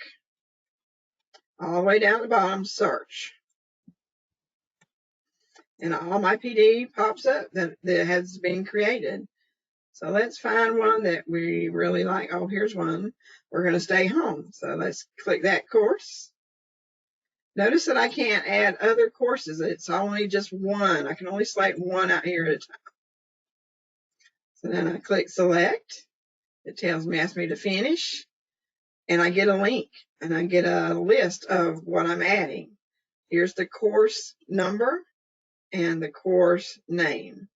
all the way down at the bottom, search. And all my PD pops up that has been created. So let's find one that we really like. Oh, here's one. We're going to stay home. So let's click that course. Notice that I can't add other courses. It's only just one. I can only select one out here at a time. So then I click select. It asks me to finish. And I get a link and I get a list of what I'm adding. Here's the course number and the course name.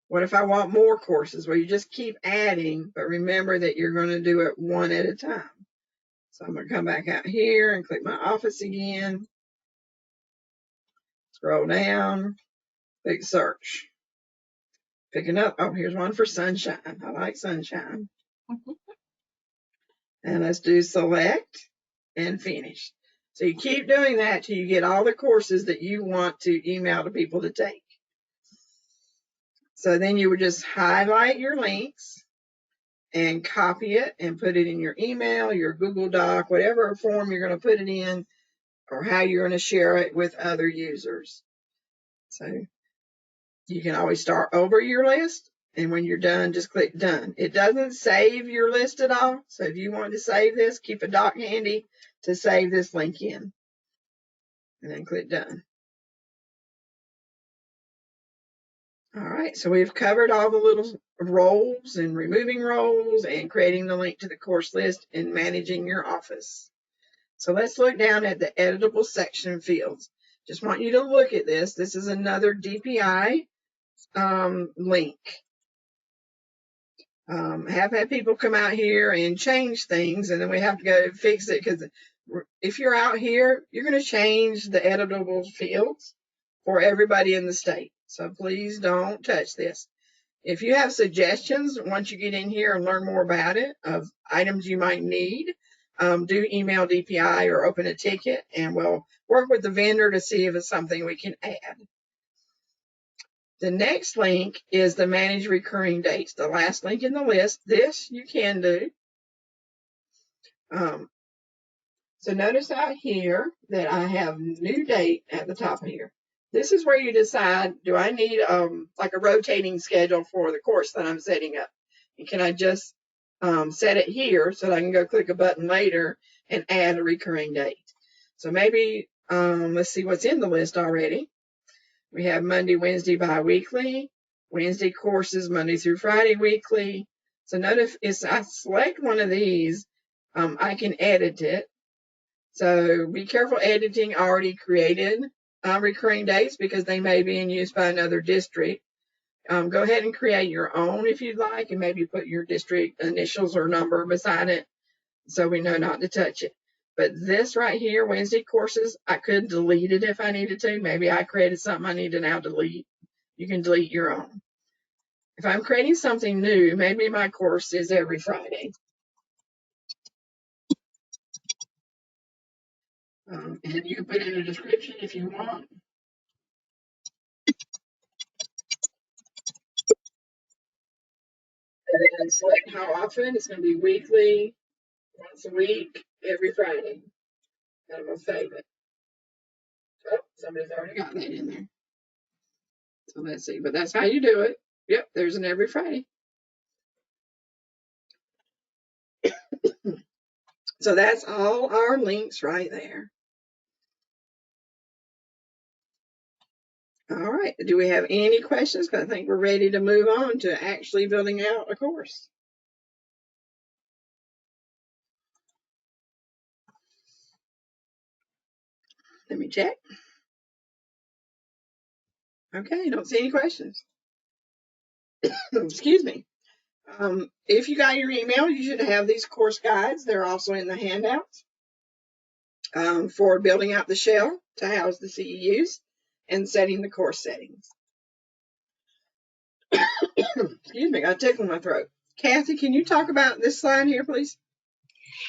What if I want more courses? Well, you just keep adding, but remember that you're going to do it one at a time. So I'm going to come back out here and click my office again. Scroll down, click search. Picking up, oh, here's one for sunshine. I like sunshine. And let's do select and finish. So you keep doing that till you get all the courses that you want to email to people to take. So then you would just highlight your links and copy it and put it in your email, your Google Doc, whatever form you're going to put it in, or how you're going to share it with other users. So you can always start over your list, and when you're done, just click done. It doesn't save your list at all, so if you want to save this, keep a doc handy to save this link in, and then click done. All right, so we've covered all the little roles and removing roles and creating the link to the course list and managing your office. So let's look down at the editable section fields. Just want you to look at this. This is another DPI link. Have had people come out here and change things, and then we have to go fix it, because if you're out here, you're going to change the editable fields for everybody in the state. So please don't touch this. If you have suggestions, once you get in here and learn more about it, of items you might need, do email DPI or open a ticket, and we'll work with the vendor to see if it's something we can add. The next link is the manage recurring dates, the last link in the list. This you can do. So notice out here that I have new date at the top here. This is where you decide, do I need like a rotating schedule for the course that I'm setting up? And can I just set it here so that I can go click a button later and add a recurring date? So maybe, let's see what's in the list already. We have Monday, Wednesday, bi-weekly, Wednesday courses, Monday through Friday weekly. So notice if I select one of these, I can edit it. So be careful editing already created recurring dates, because they may be in use by another district. Go ahead and create your own if you'd like, and maybe put your district initials or number beside it so we know not to touch it. But this right here, Wednesday courses, I could delete it if I needed to. Maybe I created something I need to now delete. You can delete your own. If I'm creating something new, maybe my course is every Friday. And you can put in a description if you want. And then select how often. It's going to be weekly, once a week, every Friday. And I'm going to save it. Oh, somebody's already got that in there. So let's see. But that's how you do it. Yep, there's an every Friday. So that's all our links right there. All right. Do we have any questions? Because I think we're ready to move on to actually building out a course. Let me check. Okay, don't see any questions. Excuse me. If you got your email, you should have these course guides. They're also in the handouts for building out the shell to house the CEUs and setting the course settings. Excuse me, I tickled my throat. Kathy, can you talk about this slide here, please?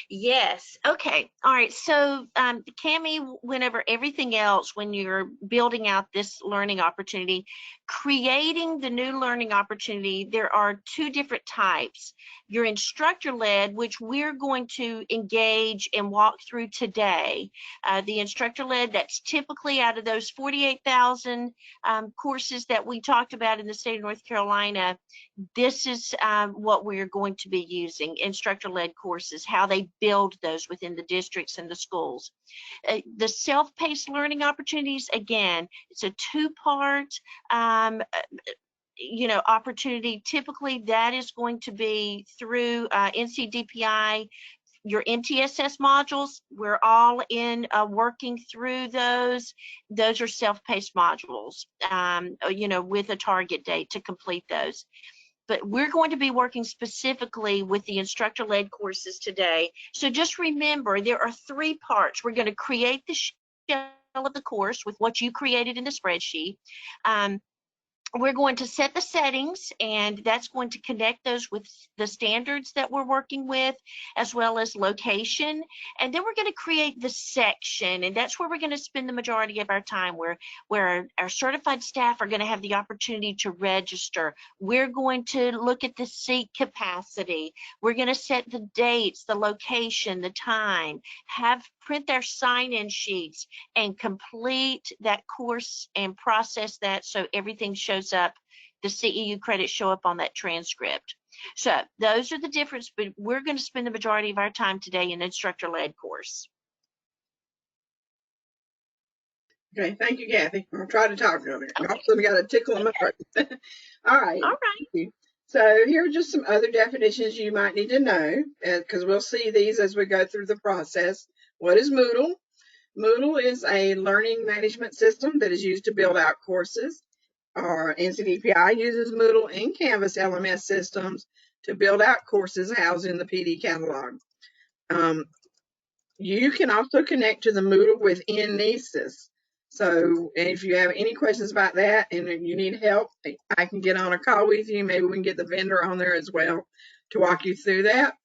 Yes. Okay. All right. So, Cami went over everything else when you're building out this learning opportunity. Creating the new learning opportunity, there are two different types. Your instructor-led, which we're going to engage and walk through today. The instructor-led, that's typically out of those 48,000 courses that we talked about in the state of North Carolina. This is what we're going to be using, instructor-led courses, how they build those within the districts and the schools. The self-paced learning opportunities, again, it's a two-part opportunity. Typically, that is going to be through NCDPI, your MTSS modules. We're all in working through those. Those are self-paced modules, with a target date to complete those. But we're going to be working specifically with the instructor-led courses today. So just remember, there are three parts. We're going to create the shell of the course with what you created in the spreadsheet. we're going to set the settings, and that's going to connect those with the standards that we're working with, as well as location. And then we're going to create the section, and that's where we're going to spend the majority of our time, where our certified staff are going to have the opportunity to register. We're going to look at the seat capacity. We're going to set the dates, the location, the time, print their sign-in sheets, and complete that course and process that so everything shows up, the CEU credits show up on that transcript. So those are the difference, but we're going to spend the majority of our time today in instructor-led course. Okay, thank you, Kathy. I'll try to talk to her. Also, we got a tickle in my throat. All right. All right. Thank you. So here are just some other definitions you might need to know, because we'll see these as we go through the process. What is Moodle? Moodle is a learning management system that is used to build out courses. Our NCDPI uses Moodle and Canvas LMS systems to build out courses housed in the PD catalog. You can also connect to the Moodle within NCEES. So if you have any questions about that and you need help, I can get on a call with you. Maybe we can get the vendor on there as well to walk you through that.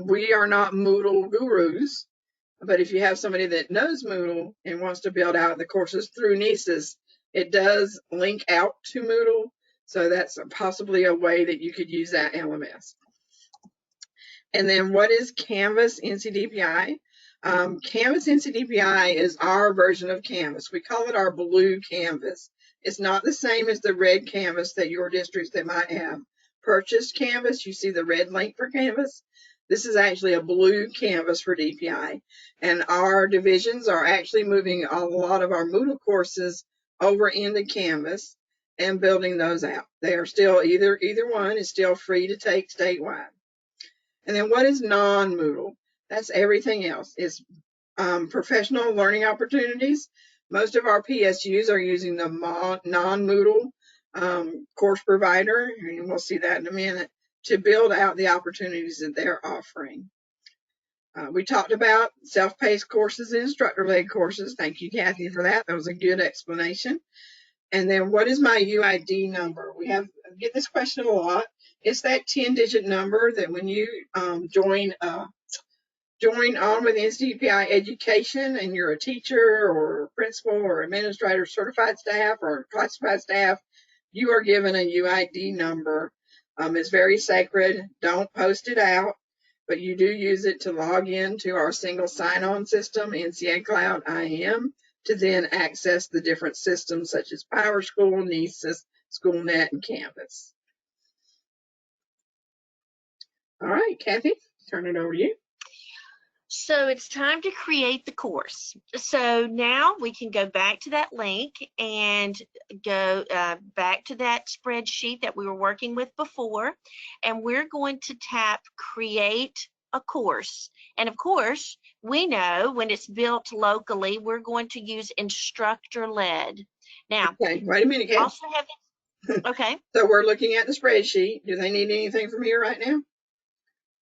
We are not Moodle gurus, but if you have somebody that knows Moodle and wants to build out the courses through NCEES, it does link out to Moodle. So that's possibly a way that you could use that LMS. And then what is Canvas NCDPI? Canvas NCDPI is our version of Canvas. We call it our blue Canvas. It's not the same as the red Canvas that your districts that might have purchased Canvas. You see the red link for Canvas. This is actually a blue Canvas for DPI. And our divisions are actually moving a lot of our Moodle courses over into Canvas and building those out. They are still either one is still free to take statewide. And then what is non-Moodle? That's everything else. It's professional learning opportunities. Most of our PSUs are using the non-Moodle course provider, and we'll see that in a minute, to build out the opportunities that they're offering. We talked about self-paced courses and instructor-led courses. Thank you, Kathy, for that. That was a good explanation. And then what is my UID number? We get this question a lot. It's that 10-digit number that when you join on with NCDPI education and you're a teacher or principal or administrator, certified staff or classified staff, you are given a UID number. It's very sacred. Don't post it out, but you do use it to log in to our single sign-on system, NCA Cloud IM, to then access the different systems such as PowerSchool, NCEES, SchoolNet, and Canvas. All right, Kathy, turn it over to you. So it's time to create the course. So now we can go back to that link and go back to that spreadsheet that we were working with before, and we're going to tap Create a Course. And of course, we know when it's built locally, we're going to use instructor-led. Now, okay, wait a minute, Kathy. Also have okay. So we're looking at the spreadsheet. Do they need anything from here right now?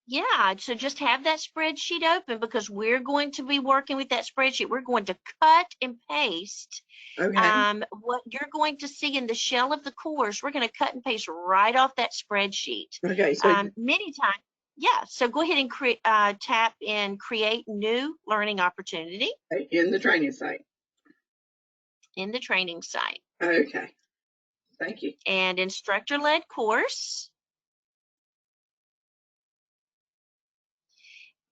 Yeah, so just have that spreadsheet open because we're going to be working with that spreadsheet. We're going to cut and paste what you're going to see in the shell of the course. We're going to cut and paste right off that spreadsheet. Okay, so many times. Yeah, so go ahead and tap in Create New Learning Opportunity. In the training site. In the training site. Okay, thank you. And instructor-led course.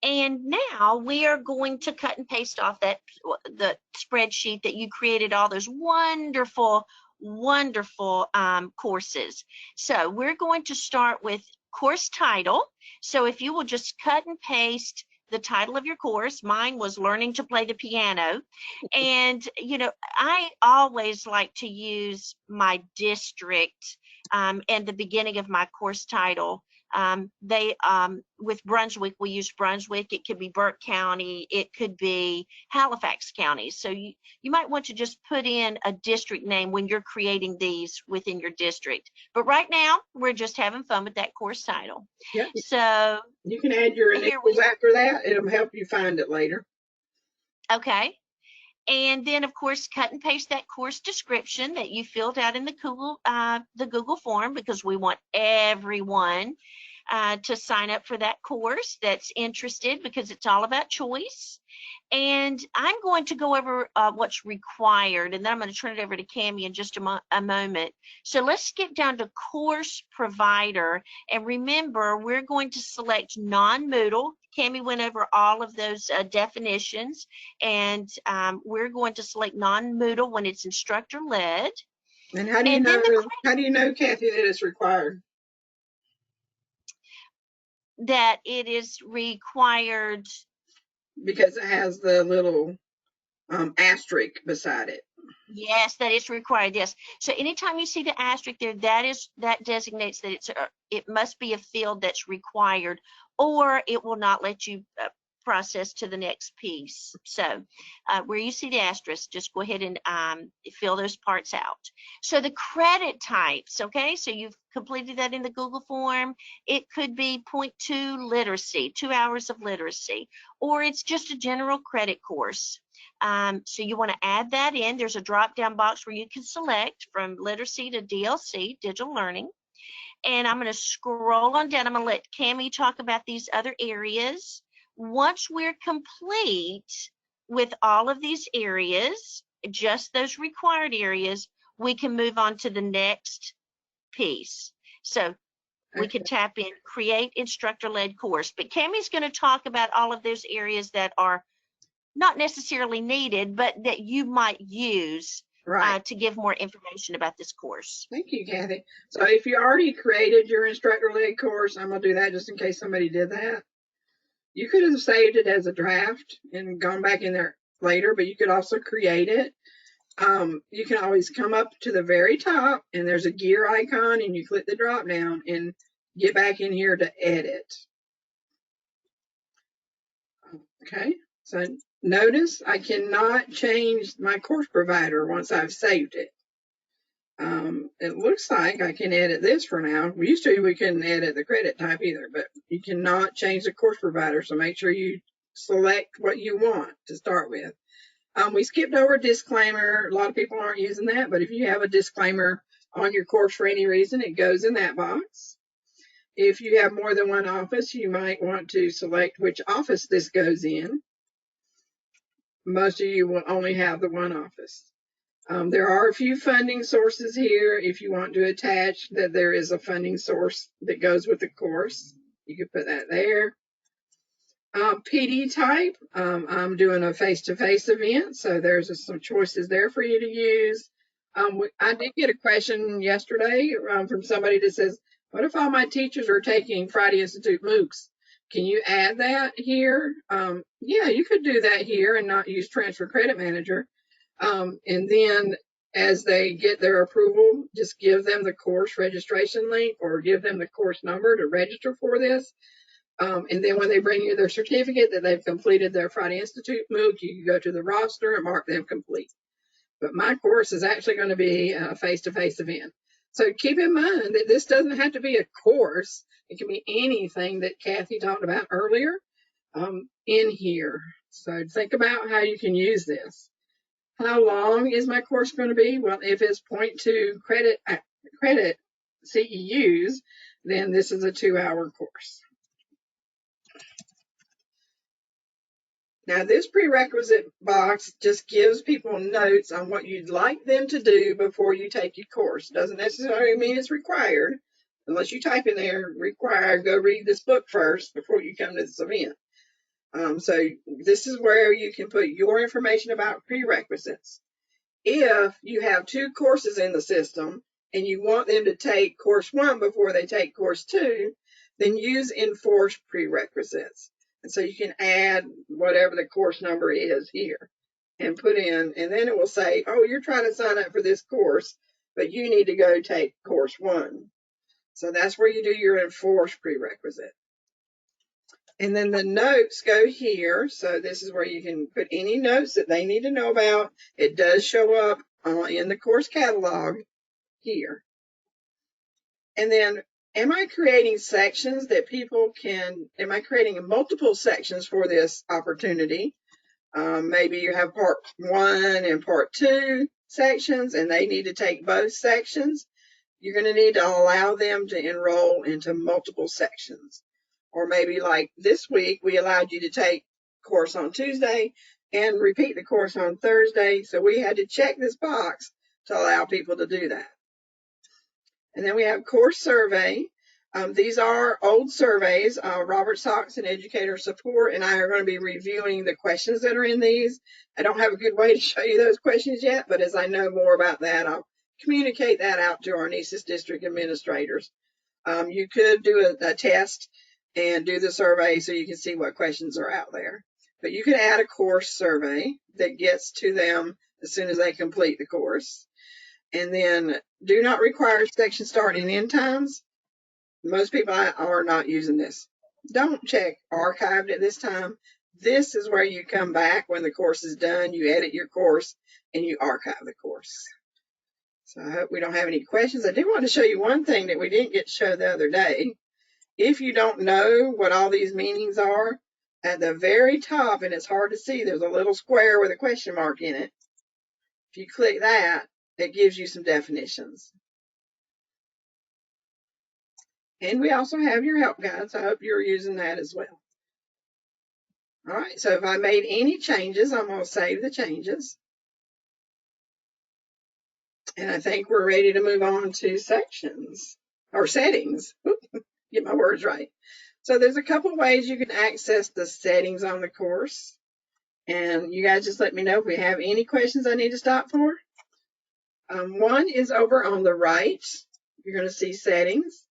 And now we are going to cut and paste off the spreadsheet that you created all those wonderful courses. So we're going to start with course title. So if you will just cut and paste the title of your course, mine was Learning to Play the Piano. And, you know, I always like to use my district and the beginning of my course title. With Brunswick, we use Brunswick. It could be Burke County. It could be Halifax County. So you might want to just put in a district name when you're creating these within your district. But right now, we're just having fun with that course title. Yeah. So you can add your initials after that. It'll help you find it later. Okay. And then, of course, cut and paste that course description that you filled out in the Google form, because we want everyone to sign up for that course that's interested, because it's all about choice. And I'm going to go over what's required, and then I'm going to turn it over to Cami in just a moment. So let's skip down to course provider. And remember, we're going to select non-Moodle. Cami went over all of those definitions, and we're going to select non-Moodle when it's instructor-led. And how do you know, Kathy, that it's required? That it is required because it has the little asterisk beside it. Yes, that is required. Yes. So anytime you see the asterisk there, that designates that it must be a field that's required, or it will not let you process to the next piece. So where you see the asterisk, just go ahead and fill those parts out. So the credit types, okay, so you've completed that in the Google form. It could be 0.2 literacy, 2 hours of literacy, or it's just a general credit course. So you want to add that in. There's a drop-down box where you can select from literacy to DLC, digital learning. And I'm going to scroll on down. I'm going to let Cami talk about these other areas. Once we're complete with all of these areas, just those required areas, we can move on to the next piece. So we can tap in create instructor-led course. But Cami's going to talk about all of those areas that are not necessarily needed, but that you might use to give more information about this course. Thank you, Kathy. So if you already created your instructor-led course, I'm going to do that just in case somebody did that. You could have saved it as a draft and gone back in there later, but you could also create it. You can always come up to the very top, and there's a gear icon, and you click the drop down and get back in here to edit. Okay, so notice I cannot change my course provider once I've saved it. It looks like I can edit this for now. We couldn't edit the credit type either, but you cannot change the course provider, so make sure you select what you want to start with. We skipped over disclaimer. A lot of people aren't using that, but if you have a disclaimer on your course for any reason, it goes in that box. If you have more than one office, you might want to select which office this goes in. Most of you will only have the one office. There are a few funding sources here. If you want to attach that there is a funding source that goes with the course, you can put that there. PD type, I'm doing a face-to-face event, so there's some choices there for you to use. I did get a question yesterday from somebody that says, what if all my teachers are taking Friday Institute MOOCs? Can you add that here? Yeah, you could do that here and not use Transfer Credit Manager. And then as they get their approval, just give them the course registration link or give them the course number to register for this. And then when they bring you their certificate that they've completed their Friday Institute MOOC, you can go to the roster and mark them complete. But my course is actually going to be a face-to-face event. So keep in mind that this doesn't have to be a course. It can be anything that Kathy talked about earlier in here. So think about how you can use this. How long is my course going to be? Well, if it's 0.2 credit CEUs, then this is a 2-hour course. Now, this prerequisite box just gives people notes on what you'd like them to do before you take your course. Doesn't necessarily mean it's required, unless you type in there, required, go read this book first before you come to this event. So this is where you can put your information about prerequisites. If you have 2 courses in the system and you want them to take course 1 before they take course 2, then use enforced prerequisites. And so you can add whatever the course number is here and put in, and then it will say, oh, you're trying to sign up for this course, but you need to go take course 1. So that's where you do your enforced prerequisite. And then the notes go here. So this is where you can put any notes that they need to know about. It does show up in the course catalog here. And then, am I creating sections that people can, am I creating multiple sections for this opportunity? Maybe you have part 1 and part 2 sections, and they need to take both sections. You're going to need to allow them to enroll into multiple sections. Or maybe like this week, we allowed you to take course on Tuesday and repeat the course on Thursday. So we had to check this box to allow people to do that. And then we have course survey. These are old surveys. Robert Sox and Educator Support and I are going to be reviewing the questions that are in these. I don't have a good way to show you those questions yet, but as I know more about that, I'll communicate that out to our NCEES district administrators. You could do a test and do the survey so you can see what questions are out there. But you can add a course survey that gets to them as soon as they complete the course. And then do not require section start and end times. Most people are not using this. Don't check archived at this time. This is where you come back when the course is done. You edit your course and you archive the course. So I hope we don't have any questions. I do want to show you one thing that we didn't get to show the other day. If you don't know what all these meanings are, at the very top, and it's hard to see, there's a little square with a question mark in it. If you click that, it gives you some definitions. And we also have your help guides. I hope you're using that as well. All right, so if I made any changes, I'm going to save the changes. And I think we're ready to move on to sections or settings. Get my words right. So there's a couple ways you can access the settings on the course. And you guys just let me know if we have any questions I need to stop for. One is over on the right. You're going to see settings.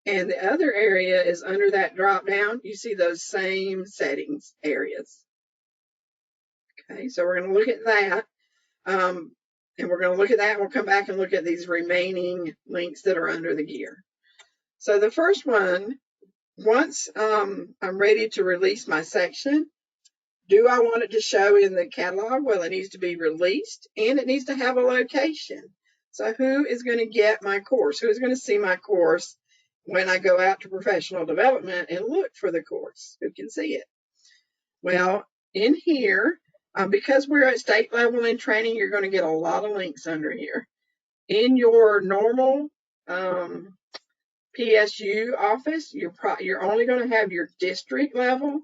And the other area is under that drop down. You see those same settings areas. Okay, so we're going to look at that. And we're going to look at that. And we'll come back and look at these remaining links that are under the gear. So the first one, once I'm ready to release my section, do I want it to show in the catalog? Well, it needs to be released and it needs to have a location. So who is going to get my course? Who is going to see my course when I go out to professional development and look for the course? Who can see it? Well, in here, because we're at state level in training, you're going to get a lot of links under here. In your normal PSU office, you're only going to have your district level.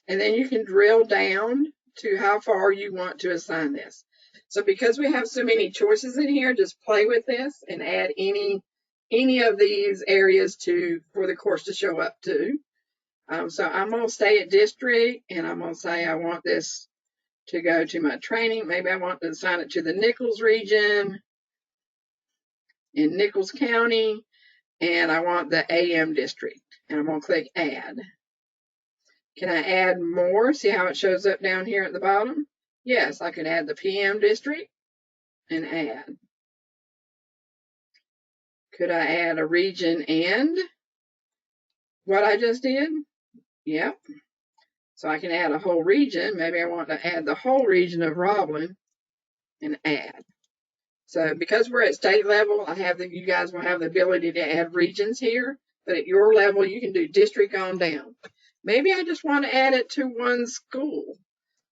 And then you can drill down to how far you want to assign this. So because we have so many choices in here, just play with this and add any of these areas for the course to show up to. So I'm going to stay at district and I'm going to say I want this to go to my training. Maybe I want to assign it to the Nichols region in Nichols County, and I want the AM district. And I'm going to click add. Can I add more? See how it shows up down here at the bottom? Yes, I can add the PM district and add. Could I add a region and what I just did? Yep. So I can add a whole region. Maybe I want to add the whole region of Roblin and add. So because we're at state level, you guys will have the ability to add regions here, but at your level, you can do district on down. Maybe I just want to add it to one school.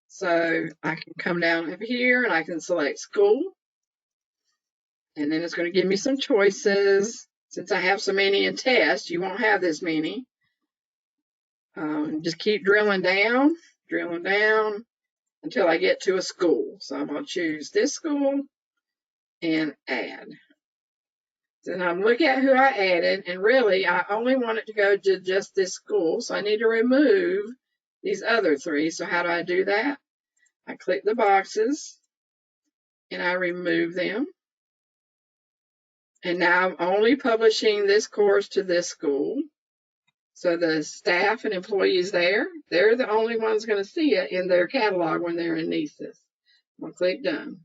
So I can come down over here and I can select school. And then it's going to give me some choices. Since I have so many in test, you won't have this many. Just keep drilling down until I get to a school. So I'm going to choose this school and add. Then I'm looking at who I added, and really I only want it to go to just this school. So I need to remove these other three. So how do I do that? I click the boxes and I remove them. And now I'm only publishing this course to this school. So the staff and employees there, they're the only ones going to see it in their catalog when they're in NCEES. I'm going to click done.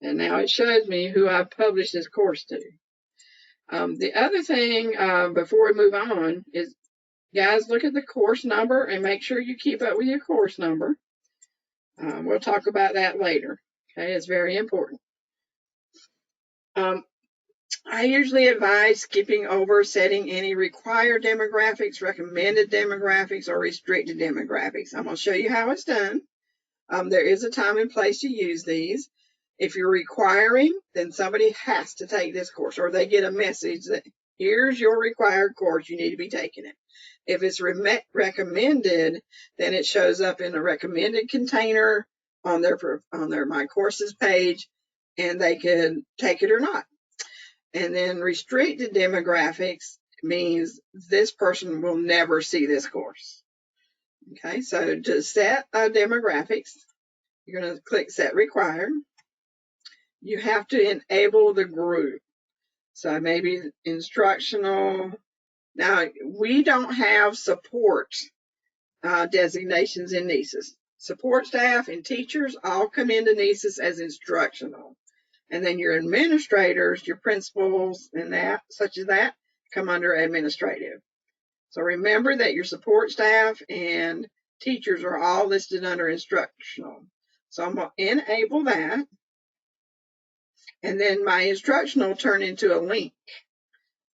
And now it shows me who I've published this course to. The other thing before we move on is, guys, look at the course number and make sure you keep up with your course number. We'll talk about that later. Okay, it's very important. I usually advise skipping over setting any required demographics, recommended demographics, or restricted demographics. I'm going to show you how it's done. There is a time and place to use these. If you're requiring, then somebody has to take this course, or they get a message that here's your required course, you need to be taking it. If it's recommended, then it shows up in a recommended container on their My Courses page, and they can take it or not. And then restricted demographics means this person will never see this course. Okay, so to set demographics, you're going to click Set Required. You have to enable the group. So maybe instructional. Now, we don't have support designations in NCEES. Support staff and teachers all come into NCEES as instructional. And then your administrators, your principals and that, such as that, come under administrative. So remember that your support staff and teachers are all listed under instructional. So I'm going to enable that. And then my instructional will turn into a link.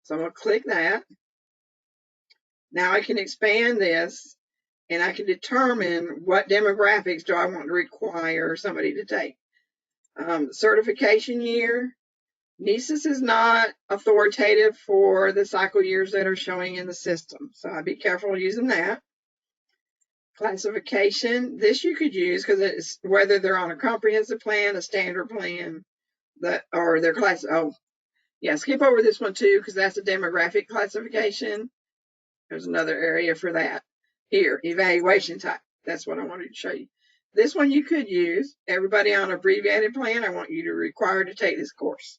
So I'm going to click that. Now I can expand this and I can determine what demographics do I want to require somebody to take. Certification year. NCEES is not authoritative for the cycle years that are showing in the system. So I'd be careful using that. Classification. This you could use because it's whether they're on a comprehensive plan, a standard plan, or their class. Oh, yeah, skip over this one too because that's a demographic classification. There's another area for that. Here, evaluation type. That's what I wanted to show you. This one you could use. Everybody on abbreviated plan, I want you to require to take this course.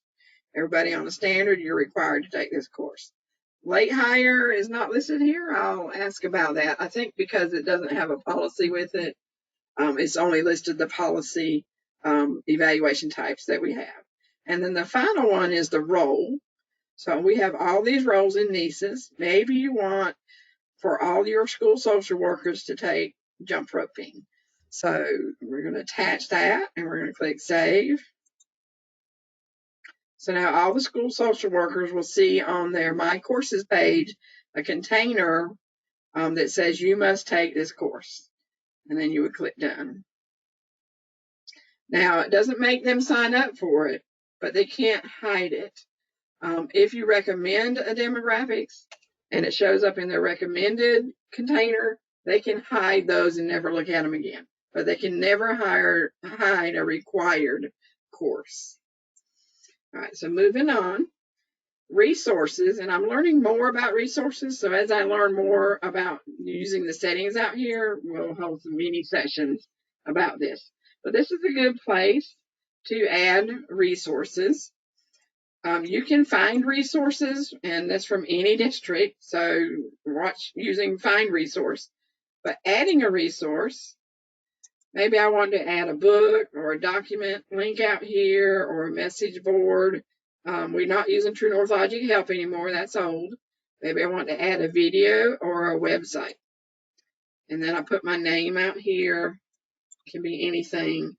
Everybody on the standard, you're required to take this course. Late hire is not listed here. I'll ask about that. I think because it doesn't have a policy with it, it's only listed the policy evaluation types that we have. And then the final one is the role. So we have all these roles in NCEES. Maybe you want for all your school social workers to take jump roping. So we're going to attach that and we're going to click Save. So now all the school social workers will see on their My Courses page a container that says you must take this course. And then you would click Done. Now it doesn't make them sign up for it, but they can't hide it. If you recommend a demographics and it shows up in their recommended container, they can hide those and never look at them again. But they can never hide a required course. All right, so moving on. Resources, and I'm learning more about resources. So as I learn more about using the settings out here, we'll hold some mini sessions about this. But this is a good place to add resources. You can find resources, and that's from any district. So watch using Find Resource. But adding a resource, maybe I want to add a book or a document link out here or a message board. We're not using True North Logic Help anymore. That's old. Maybe I want to add a video or a website. And then I put my name out here. It can be anything.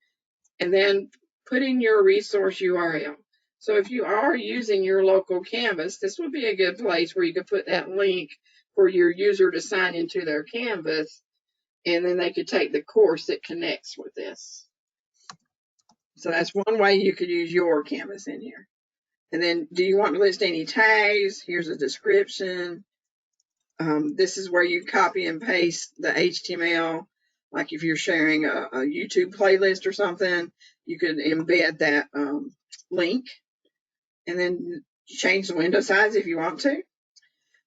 And then put in your resource URL. So if you are using your local Canvas, this would be a good place where you could put that link for your user to sign into their Canvas, and then they could take the course that connects with this. So that's one way you could use your Canvas in here. And then do you want to list any tags? Here's a description. This is where you copy and paste the HTML. Like if you're sharing a YouTube playlist or something, you could embed that link and then change the window size if you want to.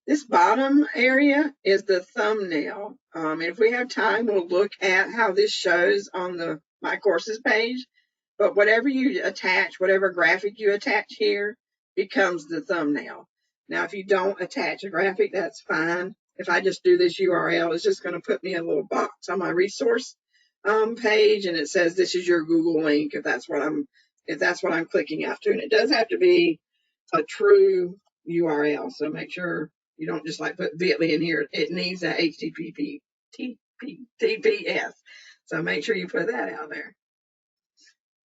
This bottom area is the thumbnail. And if we have time, we'll look at how this shows on the My Courses page. But whatever you attach, whatever graphic you attach here becomes the thumbnail. Now, if you don't attach a graphic, that's fine. If I just do this URL, it's just going to put me a little box on my resource page, and it says this is your Google link if that's what I'm clicking after. And it does have to be a true URL, so make sure you don't just like put bit.ly in here. It needs a HTTPS. So make sure you put that out there.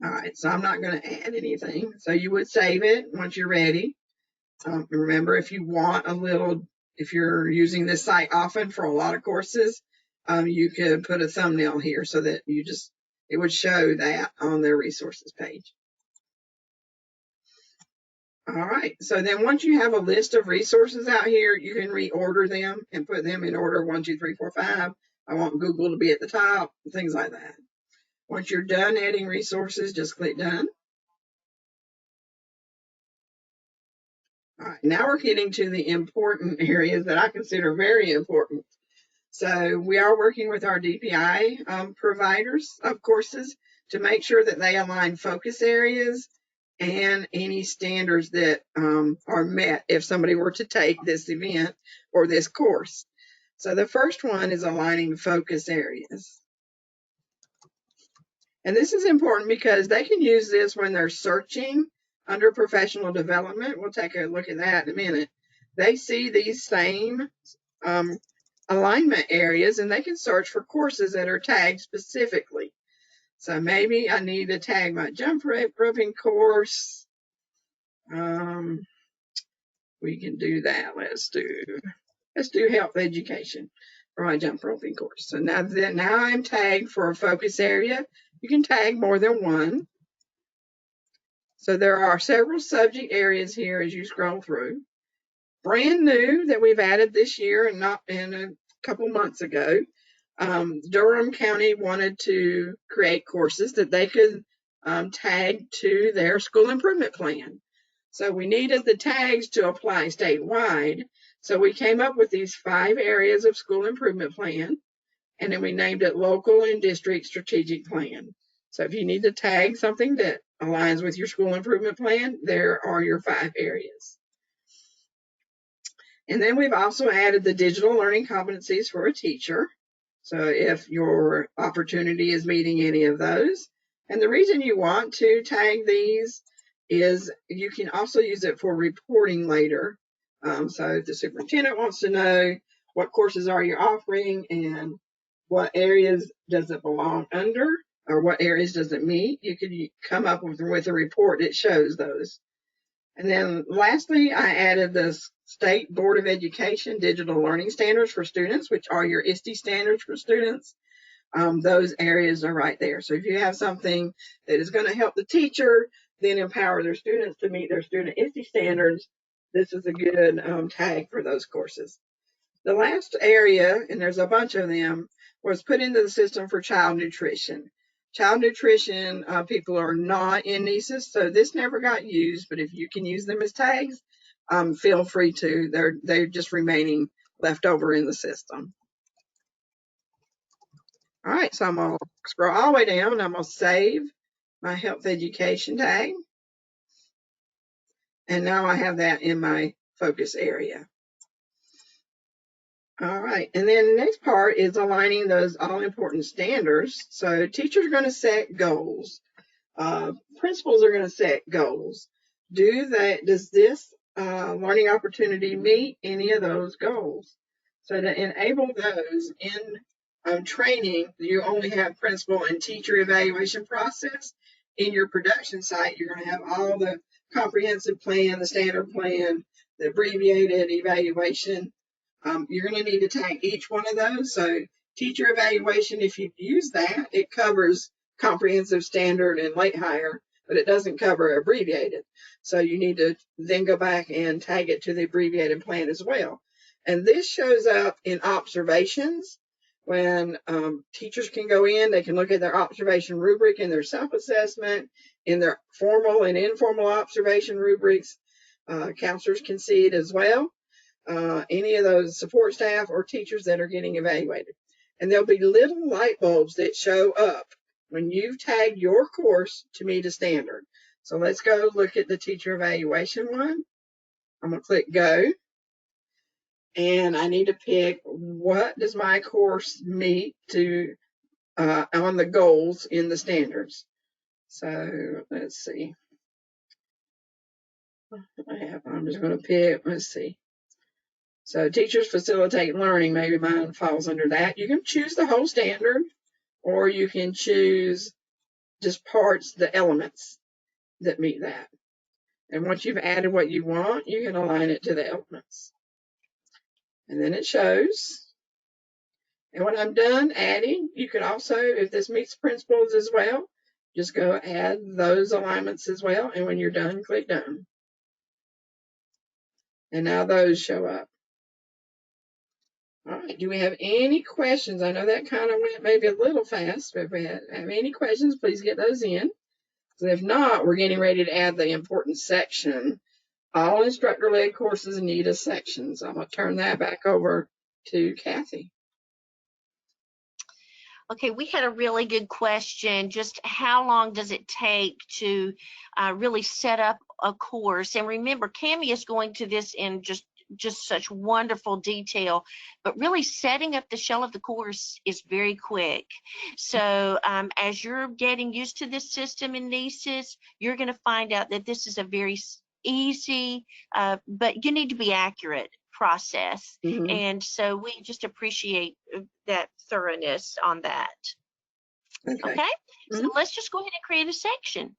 All right, so I'm not going to add anything. So you would save it once you're ready. Remember, if you're using this site often for a lot of courses, you could put a thumbnail here so that it would show that on their resources page. All right, so then once you have a list of resources out here, you can reorder them and put them in order 1, 2, 3, 4, 5. I want Google to be at the top, things like that. Once you're done adding resources, just click done. All right, now we're getting to the important areas that I consider very important. So we are working with our DPI providers of courses to make sure that they align focus areas and any standards that are met if somebody were to take this event or this course. So the first one is aligning focus areas. And this is important because they can use this when they're searching under professional development. We'll take a look at that in a minute. They see these same alignment areas and they can search for courses that are tagged specifically. So maybe I need to tag my jump roping course. We can do that. Let's do health education for my jump roping course. So now I'm tagged for a focus area. You can tag more than one. So there are several subject areas here as you scroll through. Brand new that we've added this year and not in a couple months ago. Durham County wanted to create courses that they could tag to their school improvement plan. So we needed the tags to apply statewide. So we came up with these 5 areas of school improvement plan, and then we named it local and district strategic plan. So if you need to tag something that aligns with your school improvement plan, there are your 5 areas. And then we've also added the digital learning competencies for a teacher. So if your opportunity is meeting any of those. And the reason you want to tag these is you can also use it for reporting later. So if the superintendent wants to know what courses are you offering and what areas does it belong under or what areas does it meet, you could come up with a report that shows those. And then lastly, I added the State Board of Education Digital Learning Standards for students, which are your ISTE standards for students. Those areas are right there. So if you have something that is going to help the teacher, then empower their students to meet their student ISTE standards, this is a good tag for those courses. The last area, and there's a bunch of them, was put into the system for child nutrition. Child nutrition people are not in NCEES, so this never got used, but if you can use them as tags, feel free to. They're just remaining left over in the system. All right, so I'm going to scroll all the way down and I'm going to save my health education tag. And now I have that in my focus area. All right, and then the next part is aligning those all-important standards. So teachers are going to set goals. Principals are going to set goals. Does this learning opportunity meet any of those goals? So to enable those in training, you only have principal and teacher evaluation process. In your production site, you're going to have all the comprehensive plan, the standard plan, the abbreviated evaluation. You're going to need to tag each one of those. So teacher evaluation, if you use that, it covers comprehensive, standard, and late hire, but it doesn't cover abbreviated. So you need to then go back and tag it to the abbreviated plan as well. And this shows up in observations when teachers can go in, they can look at their observation rubric and their self-assessment, in their formal and informal observation rubrics. Counselors can see it as well. Any of those support staff or teachers that are getting evaluated. And there'll be little light bulbs that show up when you've tagged your course to meet a standard. So let's go look at the teacher evaluation one. I'm going to click go. And I need to pick what does my course meet to on the goals in the standards. So let's see. I'm just going to pick, let's see. So teachers facilitate learning, maybe mine falls under that. You can choose the whole standard, or you can choose just parts, the elements that meet that. And once you've added what you want, you can align it to the elements. And then it shows. And when I'm done adding, you can also, if this meets principles as well, just go add those alignments as well. And when you're done, click done. And now those show up. All right, do we have any questions? I know that kind of went maybe a little fast, but if we have any questions, please get those in. So if not, we're getting ready to add the important section. All instructor-led courses need a section. So I'm going to turn that back over to Kathy. Okay, we had a really good question. Just how long does it take to really set up a course? And remember, Cami is going to this in just such wonderful detail, but really setting up the shell of the course is very quick. So as you're getting used to this system in NCEES, you're going to find out that this is a very easy, but you need to be accurate process. Mm-hmm. And so we just appreciate that thoroughness on that. Okay? Mm-hmm. So let's just go ahead and create a section.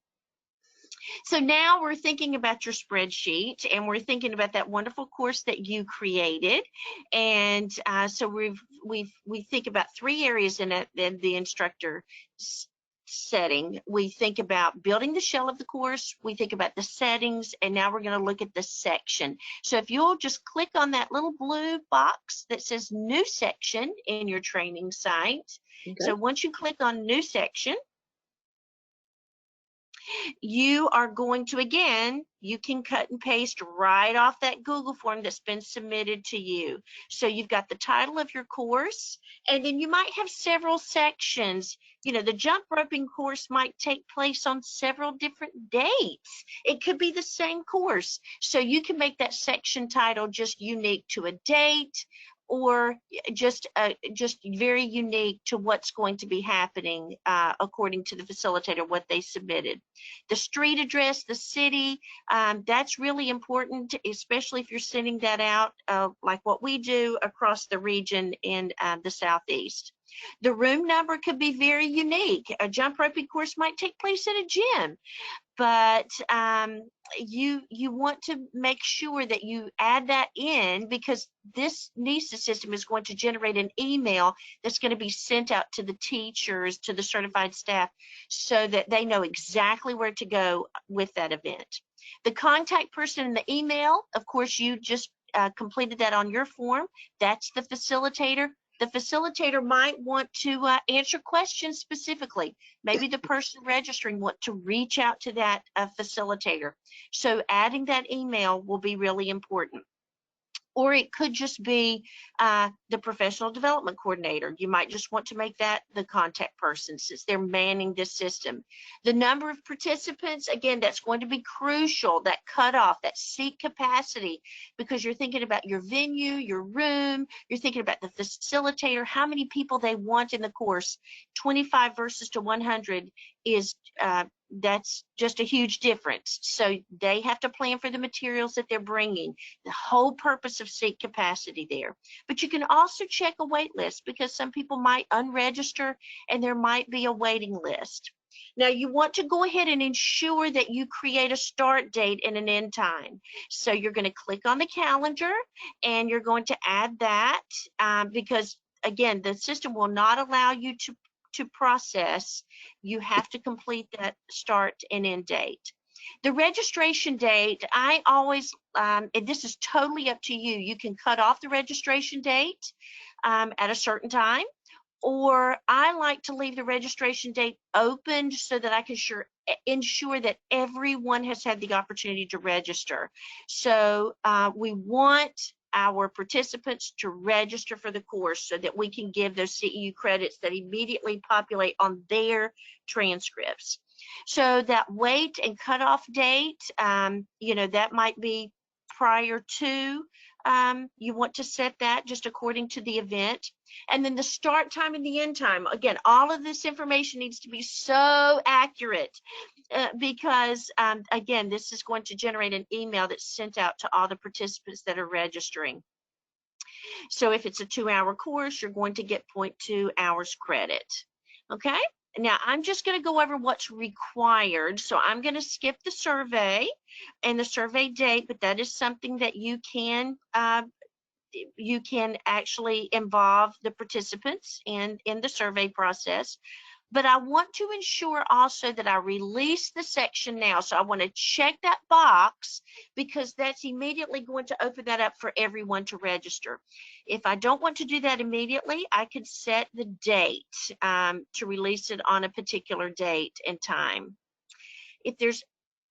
So now we're thinking about your spreadsheet, and we're thinking about that wonderful course that you created. And so we think about 3 areas in the instructor setting. We think about building the shell of the course, we think about the settings, and now we're going to look at the section. So if you'll just click on that little blue box that says new section in your training site. Okay. So once you click on new section, you are going to, again, you can cut and paste right off that Google form that's been submitted to you. So you've got the title of your course, and then you might have several sections. You know, the jump roping course might take place on several different dates. It could be the same course. So you can make that section title just unique to a date, or just very unique to what's going to be happening according to the facilitator, what they submitted. The street address, the city, that's really important, especially if you're sending that out like what we do across the region in the Southeast. The room number could be very unique. A jump roping course might take place at a gym, but you want to make sure that you add that in, because this NCEES system is going to generate an email that's going to be sent out to the teachers, to the certified staff, so that they know exactly where to go with that event. The contact person in the email, of course, you just completed that on your form. That's the facilitator. The facilitator might want to answer questions specifically. Maybe the person registering want to reach out to that facilitator. So adding that email will be really important. Or it could just be the professional development coordinator. You might just want to make that the contact person, since they're manning this system. The number of participants, again, that's going to be crucial, that cutoff, that seat capacity, because you're thinking about your venue, your room, you're thinking about the facilitator, how many people they want in the course. 25 versus to 100 is that's just a huge difference. So they have to plan for the materials that they're bringing, the whole purpose of seat capacity there. But you can also check a wait list, because some people might unregister and there might be a waiting list. Now you want to go ahead and ensure that you create a start date and an end time. So you're going to click on the calendar and you're going to add that because again, the system will not allow you to process. You have to complete that start and end date. The registration date, I always, and this is totally up to you. You can cut off the registration date at a certain time, or I like to leave the registration date open so that I can ensure that everyone has had the opportunity to register. So we want our participants to register for the course so that we can give those CEU credits that immediately populate on their transcripts. So that wait and cutoff date, you know, that might be prior to, you want to set that just according to the event. And then the start time and the end time, again, all of this information needs to be so accurate because again, this is going to generate an email that's sent out to all the participants that are registering. So if it's a 2-hour course, you're going to get 0.2 hours credit. Okay, Now, I'm just going to go over what's required. So I'm going to skip the survey and the survey date, but that is something that you can actually involve the participants in the survey process. But I want to ensure also that I release the section now. So I want to check that box because that's immediately going to open that up for everyone to register. If I don't want to do that immediately, I could set the date to release it on a particular date and time. If there's,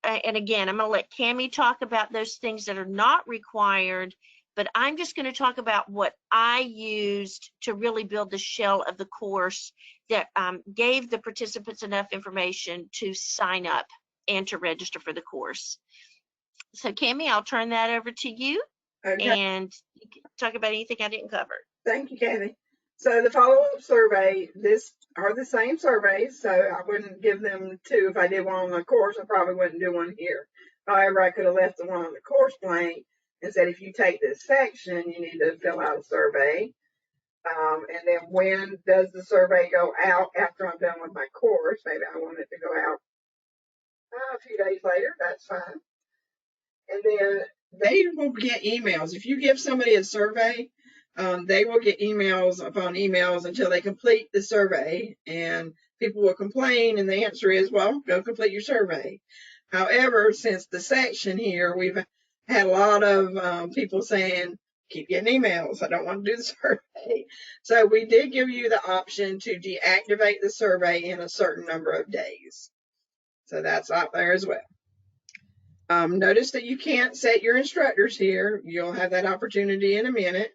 and again, I'm going to let Cammie talk about those things that are not required, but I'm just going to talk about what I used to really build the shell of the course that gave the participants enough information to sign up and to register for the course. So Cammie, I'll turn that over to you. Okay. And you can talk about anything I didn't cover. Thank you, Kathy. So the follow-up survey, this are the same surveys, so I wouldn't give them two. If I did one on the course, I probably wouldn't do one here. However, I could have left the one on the course blank and said, if you take this section, you need to fill out a survey. And then when does the survey go out after I'm done with my course? Maybe I want it to go out a few days later. That's fine. And then they will get emails. If you give somebody a survey, they will get emails upon emails until they complete the survey. And people will complain, and the answer is, well, go complete your survey. However, since the section here, we've had a lot of people saying, keep getting emails. I don't want to do the survey. So we did give you the option to deactivate the survey in a certain number of days. So that's out there as well. Notice that you can't set your instructors here. You'll have that opportunity in a minute.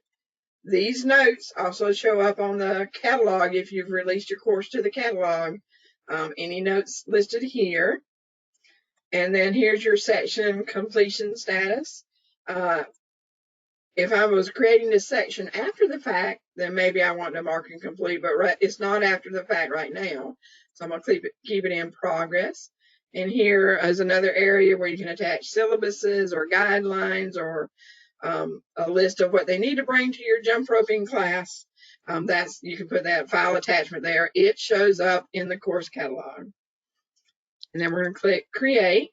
These notes also show up on the catalog if you've released your course to the catalog. Any notes listed here. And then here's your section completion status. If I was creating this section after the fact, then maybe I want to mark and complete, but it's not after the fact right now. So I'm going to keep it in progress. And here is another area where you can attach syllabuses or guidelines or a list of what they need to bring to your jump roping class. You can put that file attachment there. It shows up in the course catalog. And then we're going to click create.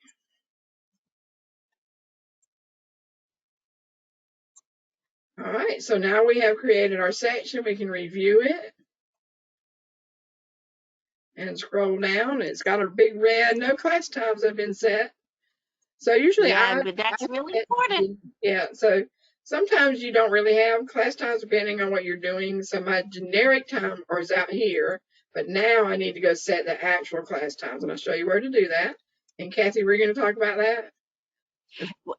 All right, so now we have created our section. We can review it and scroll down. It's got a big red, no class times have been set. So usually but that's really important. Yeah, so sometimes you don't really have class times depending on what you're doing. So my generic time is out here, but now I need to go set the actual class times, and I'll show you where to do that. And Kathy, we're going to talk about that.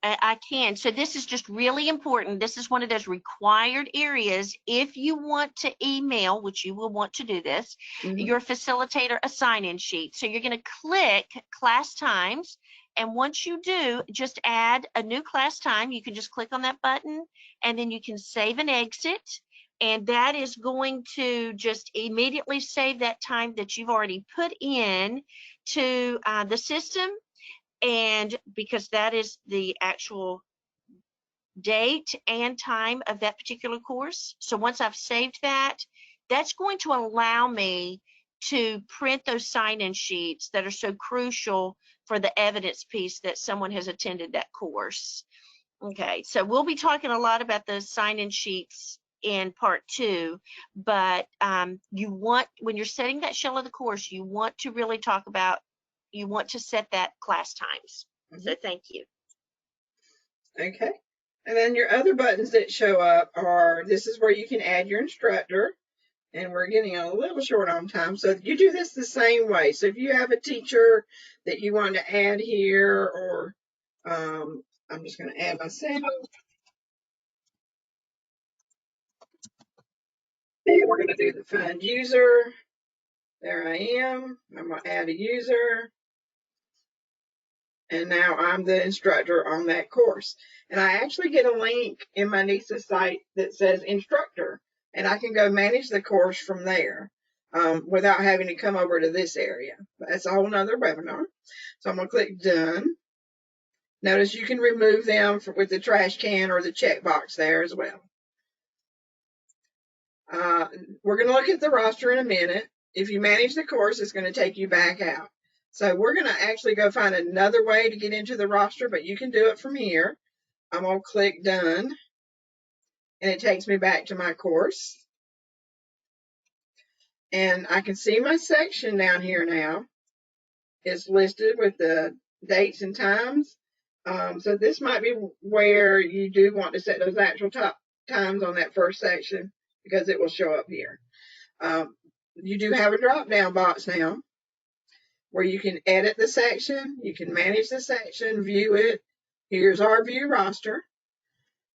I can. So this is just really important. This is one of those required areas. If you want to email, which you will want to do this, your facilitator a sign-in sheet. So you're going to click class times. And once you do, just add a new class time. You can just click on that button and then you can save and exit. And that is going to just immediately save that time that you've already put in to the system. And because that is the actual date and time of that particular course. So once I've saved that, that's going to allow me to print those sign-in sheets that are so crucial for the evidence piece that someone has attended that course. Okay, so we'll be talking a lot about those sign-in sheets in part 2, but when you're setting that shell of the course, you want to really talk about, you want to set that class times. So thank you. Okay. And then your other buttons that show up are, this is where you can add your instructor. And we're getting a little short on time. So you do this the same way. So if you have a teacher that you want to add here, or I'm just going to add myself. And we're going to do the find user. There I am. I'm going to add a user. And now I'm the instructor on that course. And I actually get a link in my NCEES site that says instructor. And I can go manage the course from there without having to come over to this area. That's a whole nother webinar. So I'm going to click done. Notice you can remove them with the trash can or the checkbox there as well. We're going to look at the roster in a minute. if you manage the course, it's going to take you back out. So we're going to actually go find another way to get into the roster, but you can do it from here. I'm going to click done, and it takes me back to my course. And I can see my section down here now. It's listed with the dates and times. So this might be where you do want to set those actual top times on that first section, because it will show up here. You do have a drop down box now where you can edit the section, you can manage the section, view it. Here's our view roster.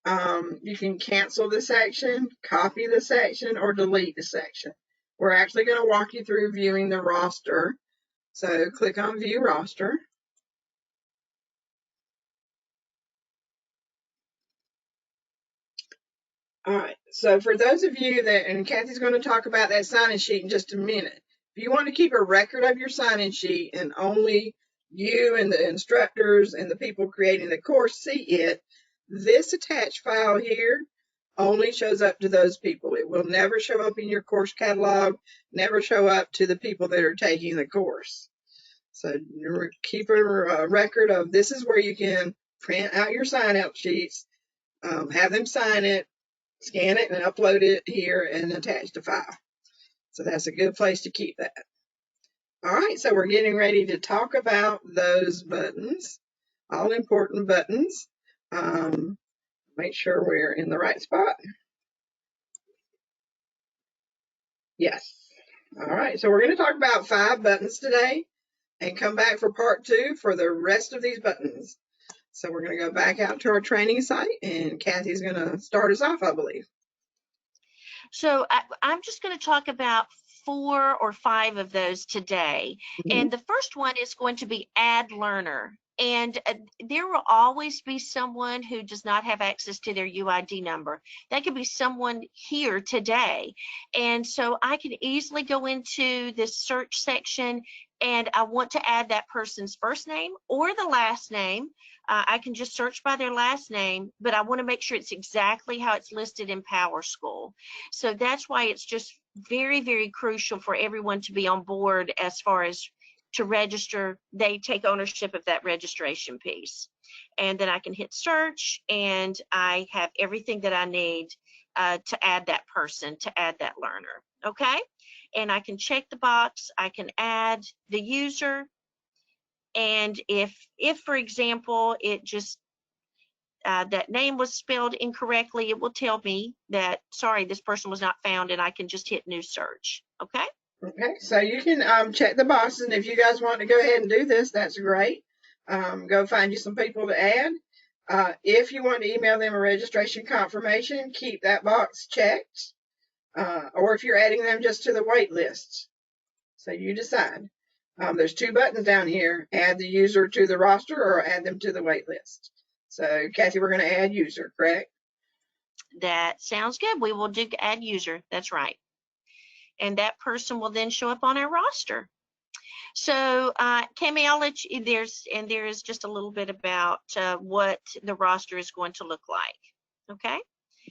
You can cancel the section, copy the section, or delete the section. We're actually going to walk you through viewing the roster. So click on view roster. All right, so for those of you that, and Kathy's going to talk about that sign-in sheet in just a minute. If you want to keep a record of your sign-in sheet and only you and the instructors and the people creating the course see it, this attached file here only shows up to those people. It will never show up in your course catalog, never show up to the people that are taking the course. So keep a record of, this is where you can print out your sign-out sheets, have them sign it, scan it, and upload it here and attach the file. So that's a good place to keep that. All right, so we're getting ready to talk about those buttons, all important buttons. Make sure we're in the right spot. Yes. All right, so we're going to talk about 5 buttons today and come back for part 2 for the rest of these buttons. So we're going to go back out to our training site, and Kathy's going to start us off, I believe. So I'm just going to talk about 4 or 5 of those today. And the first one is going to be add learner. And there will always be someone who does not have access to their UID number. That could be someone here today. And so I can easily go into this search section, and I want to add that person's first name or the last name. I can just search by their last name, but I want to make sure it's exactly how it's listed in PowerSchool. So that's why it's just very, very crucial for everyone to be on board as far as to register. They take ownership of that registration piece. And then I can hit search, and I have everything that I need to add that person, to add that learner. Okay? And I can check the box. I can add the user. And if for example, it just that name was spelled incorrectly, it will tell me that, sorry, this person was not found, and I can just hit new search. Okay. Okay, so you can check the boxes, and if you guys want to go ahead and do this, that's great. Go find you some people to add. If you want to email them a registration confirmation, keep that box checked. Or if you're adding them just to the wait list. So you decide. There's 2 buttons down here, add the user to the roster or add them to the wait list. So Kathy, we're going to add user, correct? That sounds good. We will do add user. That's right. And that person will then show up on our roster. So Cami, I'll let you, there is just a little bit about what the roster is going to look like. Okay.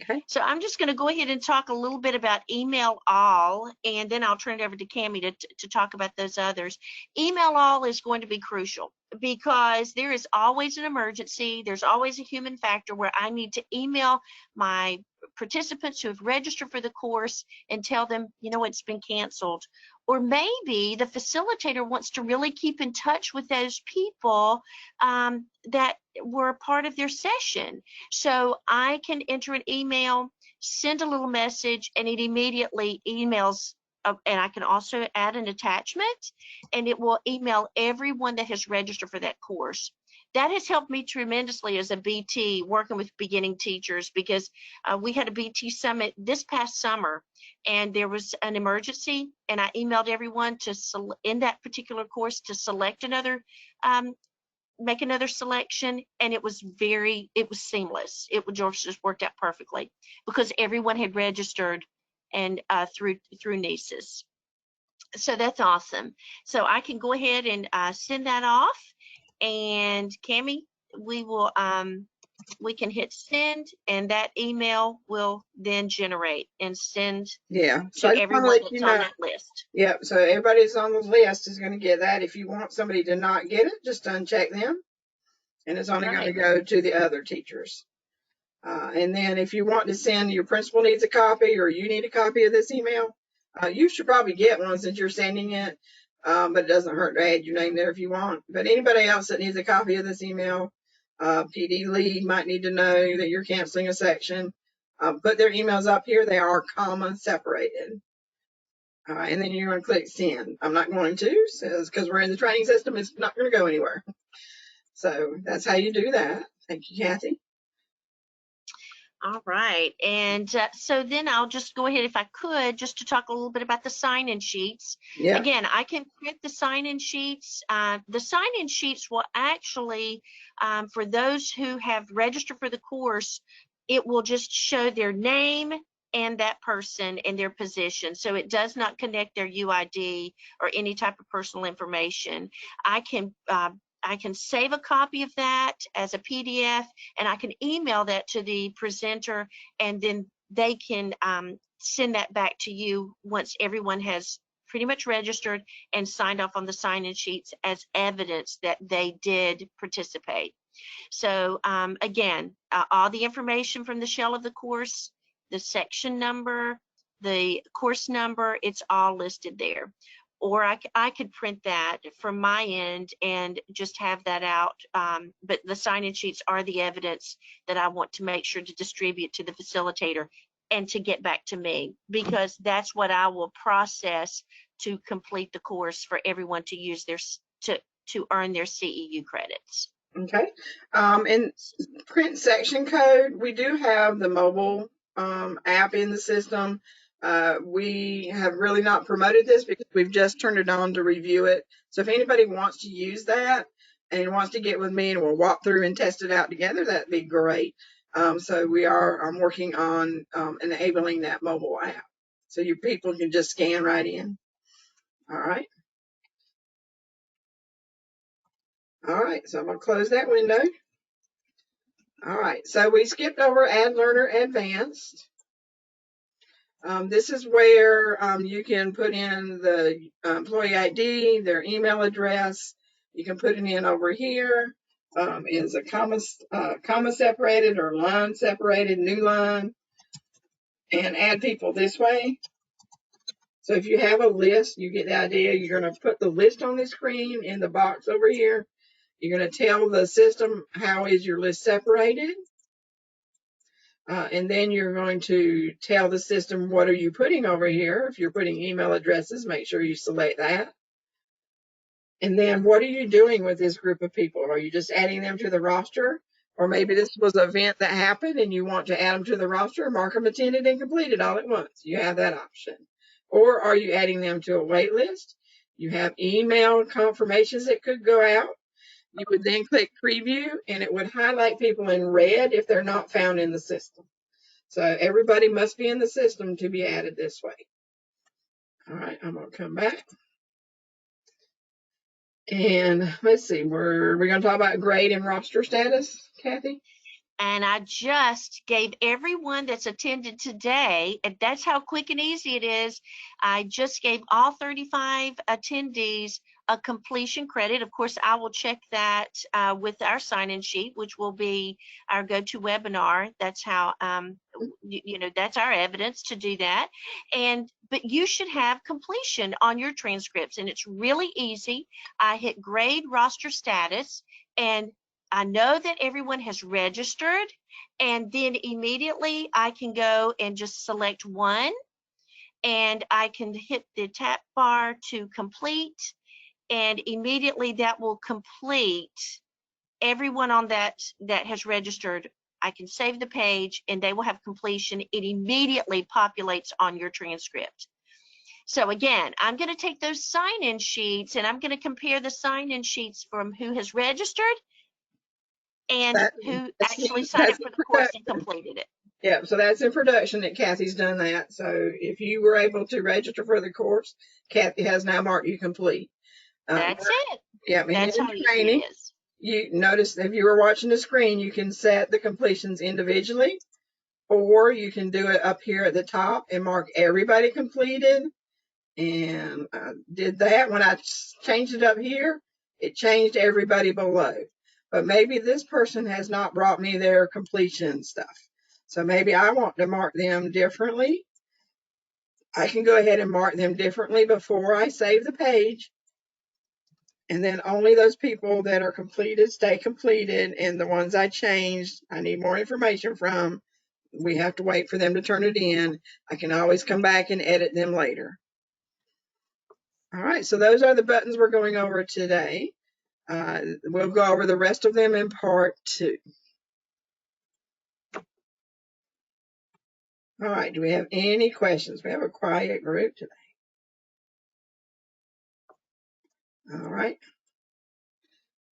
Okay. So I'm just going to go ahead and talk a little bit about email all, and then I'll turn it over to Cami to talk about those others. Email all is going to be crucial because there is always an emergency. There's always a human factor where I need to email my participants who have registered for the course and tell them, you know, it's been canceled. Or maybe the facilitator wants to really keep in touch with those people that were a part of their session. So I can enter an email, send a little message, and it immediately emails. And I can also add an attachment, and it will email everyone that has registered for that course. That has helped me tremendously as a BT working with beginning teachers, because we had a BT summit this past summer, and there was an emergency, and I emailed everyone to in that particular course to select another, make another selection, and it was seamless. It just worked out perfectly because everyone had registered and through NCEES. So that's awesome. So I can go ahead and send that off. And Cami, we will we can hit send, and that email will then generate and send Yeah. So to I just want to everyone let you that's on know. that list. Yep. So everybody that's on the list is going to get that. If you want somebody to not get it, just uncheck them, and it's only going to Right. go to the other teachers. And then if you want to send, your principal needs a copy or you need a copy of this email, you should probably get one since you're sending it. But it doesn't hurt to add your name there if you want. But anybody else that needs a copy of this email, PD lead might need to know that you're canceling a section. Put their emails up here. They are comma separated. And then you're going to click send. I'm not going to, because we're in the training system. It's not going to go anywhere. So that's how you do that. Thank you, Kathy. All right. And so then I'll just go ahead, if I could, just to talk a little bit about the sign-in sheets. Yeah. Again, I can print the sign-in sheets. The sign-in sheets will actually, for those who have registered for the course, it will just show their name and that person and their position. So it does not connect their UID or any type of personal information. I can save a copy of that as a PDF, and I can email that to the presenter, and then they can send that back to you once everyone has pretty much registered and signed off on the sign-in sheets as evidence that they did participate. So again, all the information from the shell of the course, the section number, the course number, it's all listed there. Or I could print that from my end and just have that out. But the sign-in sheets are the evidence that I want to make sure to distribute to the facilitator and to get back to me, because that's what I will process to complete the course for everyone to use their to earn their CEU credits. Okay. And print section code, we do have the mobile app in the system. We have really not promoted this because we've just turned it on to review it. So if anybody wants to use that and wants to get with me and we'll walk through and test it out together, that'd be great. So we are working on enabling that mobile app. So your people can just scan right in. All right. All right. So I'm going to close that window. All right, so we skipped over Add Learner Advanced. This is where you can put in the employee ID, their email address. You can put it in over here. Is a comma separated or line separated, new line, and add people this way. So if you have a list, you get the idea. You're going to put the list on the screen in the box over here. You're going to tell the system how is your list separated. And then you're going to tell the system, what are you putting over here? If you're putting email addresses, make sure you select that. And then what are you doing with this group of people? Are you just adding them to the roster? Or maybe this was an event that happened and you want to add them to the roster, mark them attended and completed all at once. You have that option. Or are you adding them to a wait list? You have email confirmations that could go out. You would then click preview and it would highlight people in red if they're not found in the system. So everybody must be in the system to be added this way. All right, I'm going to come back. And let's see, we're going to talk about grade and roster status, Kathy? And I just gave everyone that's attended today, and that's how quick and easy it is. I just gave all 35 attendees a completion credit. Of course, I will check that with our sign-in sheet, which will be our go-to webinar. That's how, that's our evidence to do that. But you should have completion on your transcripts, and it's really easy. I hit grade roster status, and I know that everyone has registered, and then immediately I can go and just select one, and I can hit the tap bar to complete, and immediately that will complete everyone on that has registered. I can save the page and they will have completion. It immediately populates on your transcript. So again, I'm going to take those sign-in sheets and I'm going to compare the sign-in sheets from who has registered and who actually signed up for the course and completed it. Yeah, so that's in production that Kathy's done that. So if you were able to register for the course, Kathy has now marked you complete. That's it. Yeah, That's how easy it is. You notice if you were watching the screen, you can set the completions individually, or you can do it up here at the top and mark everybody completed. And I did that. When I changed it up here, it changed everybody below. But maybe this person has not brought me their completion stuff. So maybe I want to mark them differently. I can go ahead and mark them differently before I save the page. And then only those people that are completed stay completed, and the ones I changed, I need more information from. We have to wait for them to turn it in. I can always come back and edit them later. All right, so those are the buttons we're going over today. We'll go over the rest of them in part 2. All right, do we have any questions? We have a quiet group today. All right.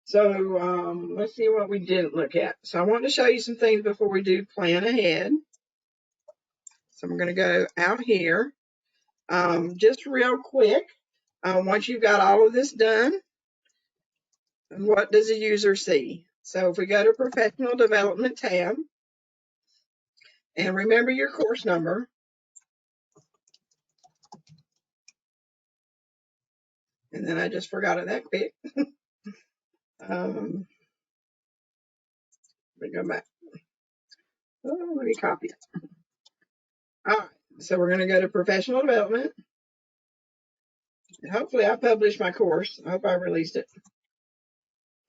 So let's see what we didn't look at. So I want to show you some things before we do plan ahead. So I'm going to go out here. Just real quick, once you've got all of this done, what does the user see? So if we go to Professional Development tab, and remember your course number, and then I just forgot it that quick. Let me go back. Oh, let me copy it. All right, so we're going to go to Professional Development. And hopefully I published my course. I hope I released it.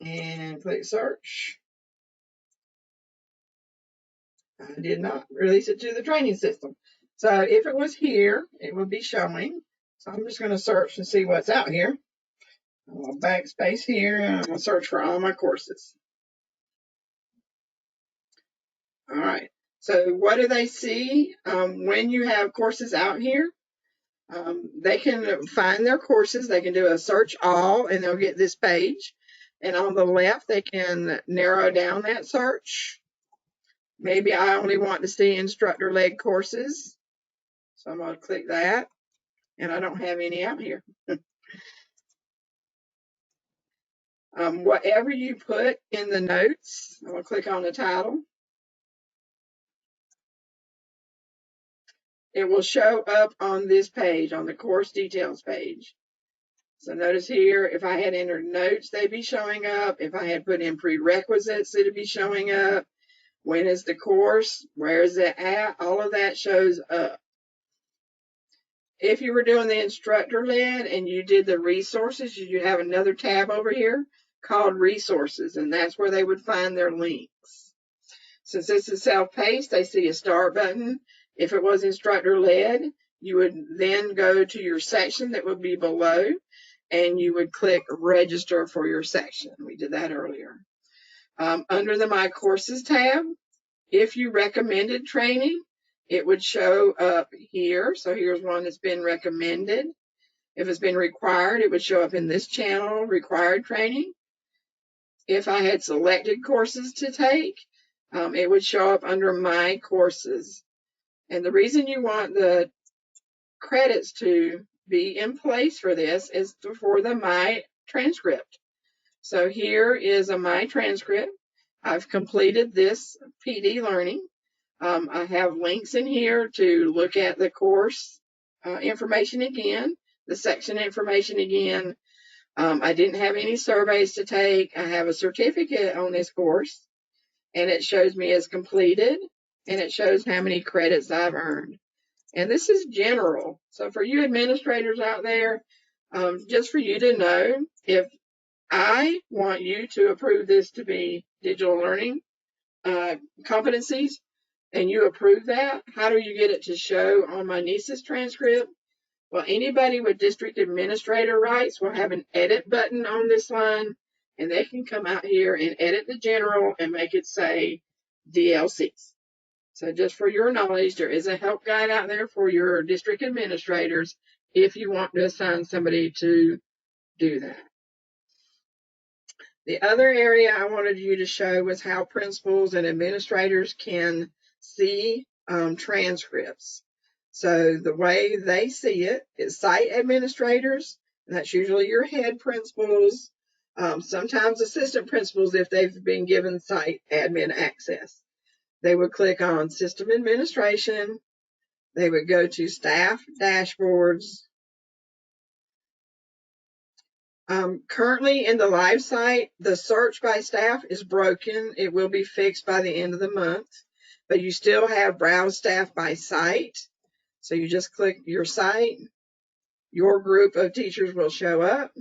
And click search. I did not release it to the training system. So if it was here, it would be showing. So I'm just going to search and see what's out here. I'll backspace here and I'm going to search for all my courses. All right. So what do they see when you have courses out here? They can find their courses. They can do a search all and they'll get this page. And on the left, they can narrow down that search. Maybe I only want to see instructor-led courses. So I'm going to click that. And I don't have any out here. Whatever you put in the notes, I'm going to click on the title. It will show up on this page, on the course details page. So notice here, if I had entered notes, they'd be showing up. If I had put in prerequisites, it'd be showing up. When is the course? Where is it at? All of that shows up. If you were doing the instructor-led and you did the resources, you have another tab over here called resources, and that's where they would find their links. Since this is self-paced, they see a start button. If it was instructor-led, you would then go to your section that would be below, and you would click register for your section. We did that earlier. Under the My Courses tab, if you recommended training, it would show up here. So here's one that's been recommended. If it's been required, it would show up in this channel, required training. If I had selected courses to take, it would show up under My Courses. And the reason you want the credits to be in place for this is for the My transcript. So here is a My transcript. I've completed this PD learning. I have links in here to look at the course information again, the section information again. I didn't have any surveys to take. I have a certificate on this course, and it shows me as completed, and it shows how many credits I've earned. And this is general. So for you administrators out there, just for you to know, if I want you to approve this to be digital learning competencies, and you approve that, how do you get it to show on my NCEES transcript? Well, anybody with district administrator rights will have an edit button on this line, and they can come out here and edit the general and make it say DLCs. So just for your knowledge, there is a help guide out there for your district administrators if you want to assign somebody to do that. The other area I wanted you to show was how principals and administrators can see transcripts. So the way they see it is site administrators, and that's usually your head principals, Sometimes assistant principals, if they've been given site admin access, they would click on System Administration. They would go to Staff Dashboards. Currently in the live site, the search by staff is broken. It will be fixed by the end of the month, but you still have Browse Staff by Site. So you just click your site. Your group of teachers will show up.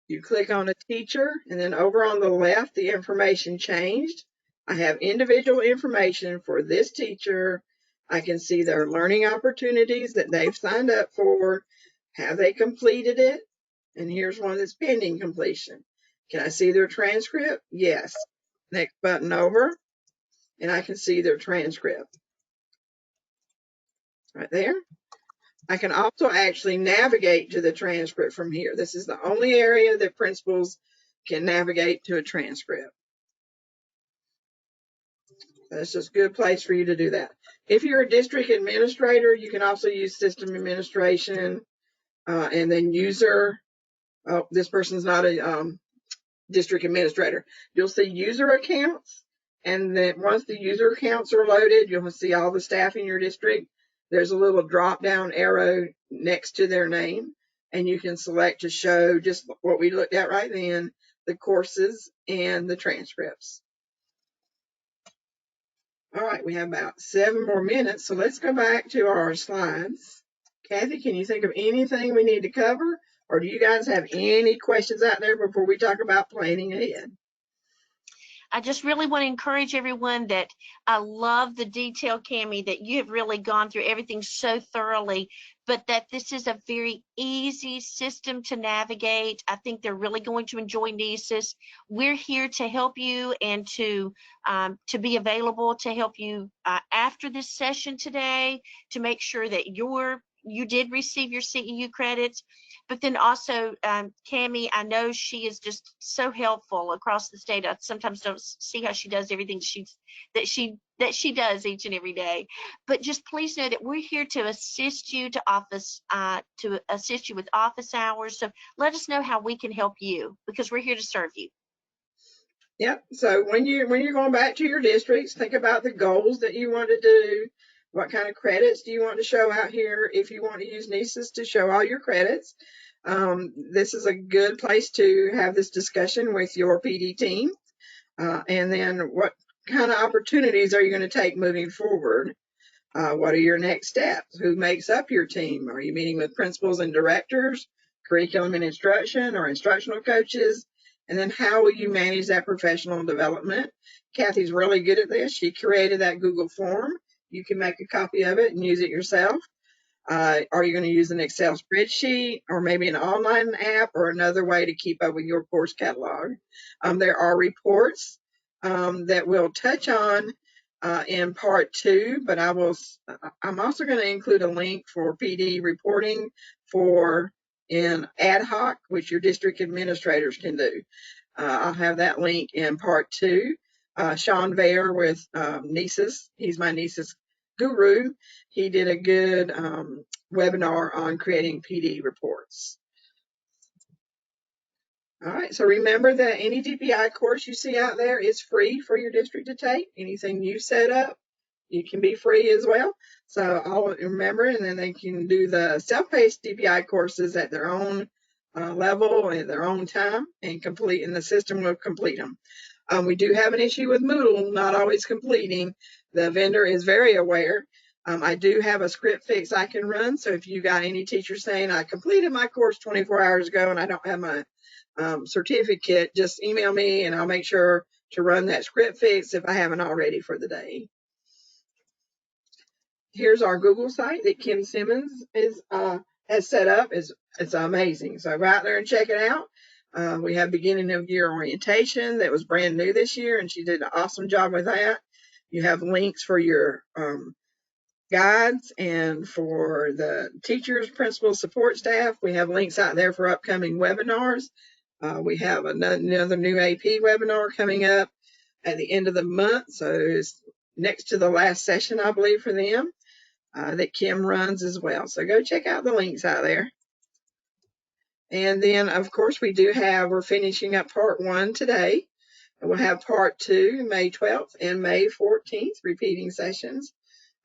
You click on a teacher, and then over on the left, the information changed. I have individual information for this teacher. I can see their learning opportunities that they've signed up for. Have they completed it? And here's one that's pending completion. Can I see their transcript? Yes. Next button over, and I can see their transcript right there. I can also actually navigate to the transcript from here. This is the only area that principals can navigate to a transcript. That's just a good place for you to do that. If you're a district administrator, you can also use system administration and then user. Oh, this person's not a district administrator. You'll see user accounts, and then once the user accounts are loaded, you'll see all the staff in your district. There's a little drop down arrow next to their name, and you can select to show just what we looked at right then, the courses and the transcripts. All right, we have about 7 more minutes, so let's go back to our slides. Kathy, can you think of anything we need to cover, or do you guys have any questions out there before we talk about planning ahead? I just really want to encourage everyone that I love the detail, Cammie, that you have really gone through everything so thoroughly, but that this is a very easy system to navigate. I think they're really going to enjoy NCEES. We're here to help you and to be available to help you after this session today to make sure that you did receive your CEU credits. But then also, Cammie, I know she is just so helpful across the state. I sometimes don't see how she does everything that she does each and every day. But just please know that we're here to assist you to assist you with office hours. So let us know how we can help you, because we're here to serve you. Yep. So when you're going back to your districts, think about the goals that you want to do. What kind of credits do you want to show out here? If you want to use NCEES to show all your credits, this is a good place to have this discussion with your PD team. And then what kind of opportunities are you going to take moving forward? What are your next steps? Who makes up your team? Are you meeting with principals and directors, curriculum and instruction, or instructional coaches? And then how will you manage that professional development? Kathy's really good at this. She created that Google form. You can make a copy of it and use it yourself. Are you going to use an Excel spreadsheet or maybe an online app or another way to keep up with your course catalog? There are reports that we'll touch on in part 2, but I'm also going to include a link for PD reporting in ad hoc, which your district administrators can do. I'll have that link in part 2. Sean Vayer with NCEES, he's my NCEES guru. He did a good webinar on creating PD reports. All right, so remember that any DPI course you see out there is free for your district to take. Anything you set up, you can be free as well. So I'll remember, and then they can do the self-paced DPI courses at their own level and their own time and complete, and the system will complete them. We do have an issue with Moodle not always completing. The vendor is very aware. I do have a script fix I can run. So if you got any teacher saying, I completed my course 24 hours ago and I don't have my certificate, just email me and I'll make sure to run that script fix if I haven't already for the day. Here's our Google site that Kim Simmons has set up. It's amazing. So go out there and check it out. We have beginning of year orientation that was brand new this year, and she did an awesome job with that. You have links for your guides and for the teachers, principals, support staff. We have links out there for upcoming webinars. We have another new AP webinar coming up at the end of the month. So it's next to the last session, I believe, for them that Kim runs as well. So go check out the links out there. And then, of course, we're finishing up part 1 today. And we'll have part 2 May 12th and May 14th, repeating sessions.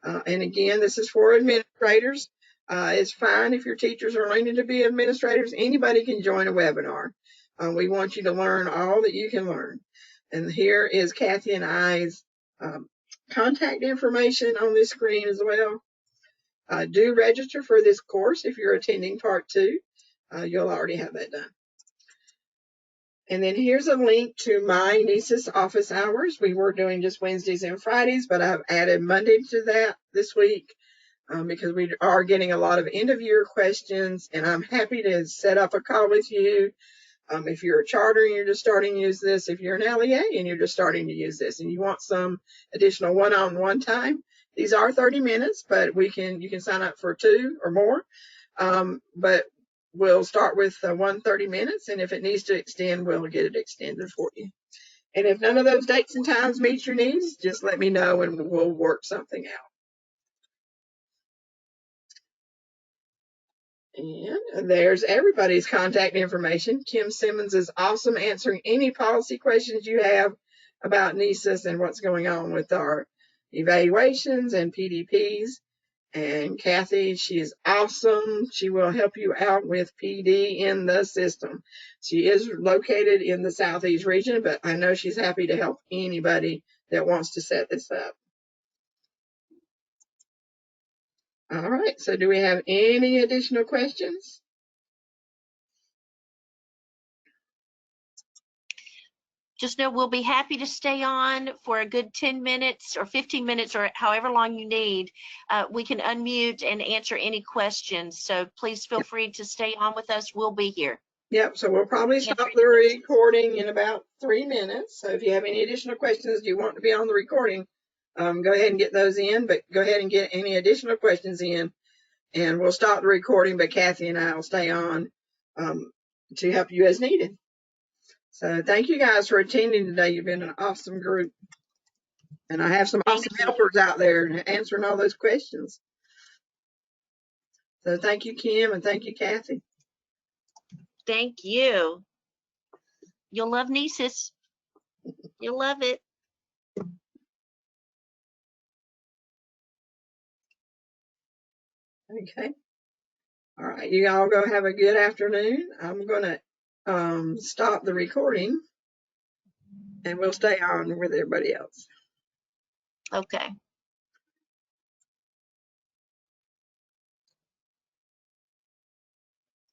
And again, this is for administrators. It's fine if your teachers are learning to be administrators. Anybody can join a webinar. We want you to learn all that you can learn. And here is Kathy and I's contact information on this screen as well. Do register for this course if you're attending part 2. You'll already have that done. And then here's a link to my NCEES office hours. We were doing just Wednesdays and Fridays, but I've added Monday to that this week because we are getting a lot of end of year questions, and I'm happy to set up a call with you. If you're a charter and you're just starting to use this, if you're an LEA and you're just starting to use this and you want some additional one-on-one time, these are 30 minutes, but you can sign up for 2 or more. But we'll start with 30 minutes, and if it needs to extend, we'll get it extended for you. And if none of those dates and times meet your needs, just let me know and we'll work something out. And there's everybody's contact information. Kim Simmons is awesome answering any policy questions you have about NCEES and what's going on with our evaluations and PDPs. And Kathy, she is awesome. She will help you out with PD in the system. She is located in the Southeast region, but I know she's happy to help anybody that wants to set this up. All right, so do we have any additional questions? Just know we'll be happy to stay on for a good 10 minutes or 15 minutes or however long you need. We can unmute and answer any questions. So please feel free to stay on with us. We'll be here. Yep, so we'll probably stop the recording in about 3 minutes. So if you have any additional questions you want to be on the recording, go ahead and get those in, but go ahead and get any additional questions in, and we'll stop the recording, but Kathy and I will stay on to help you as needed. So thank you guys for attending today. You've been an awesome group. And I have some awesome helpers out there answering all those questions. So thank you, Kim, and thank you, Kathy. Thank you. You'll love NCEES. You'll love it. Okay. All right, you all go have a good afternoon. I'm going to stop the recording, and we'll stay on with everybody else. Okay.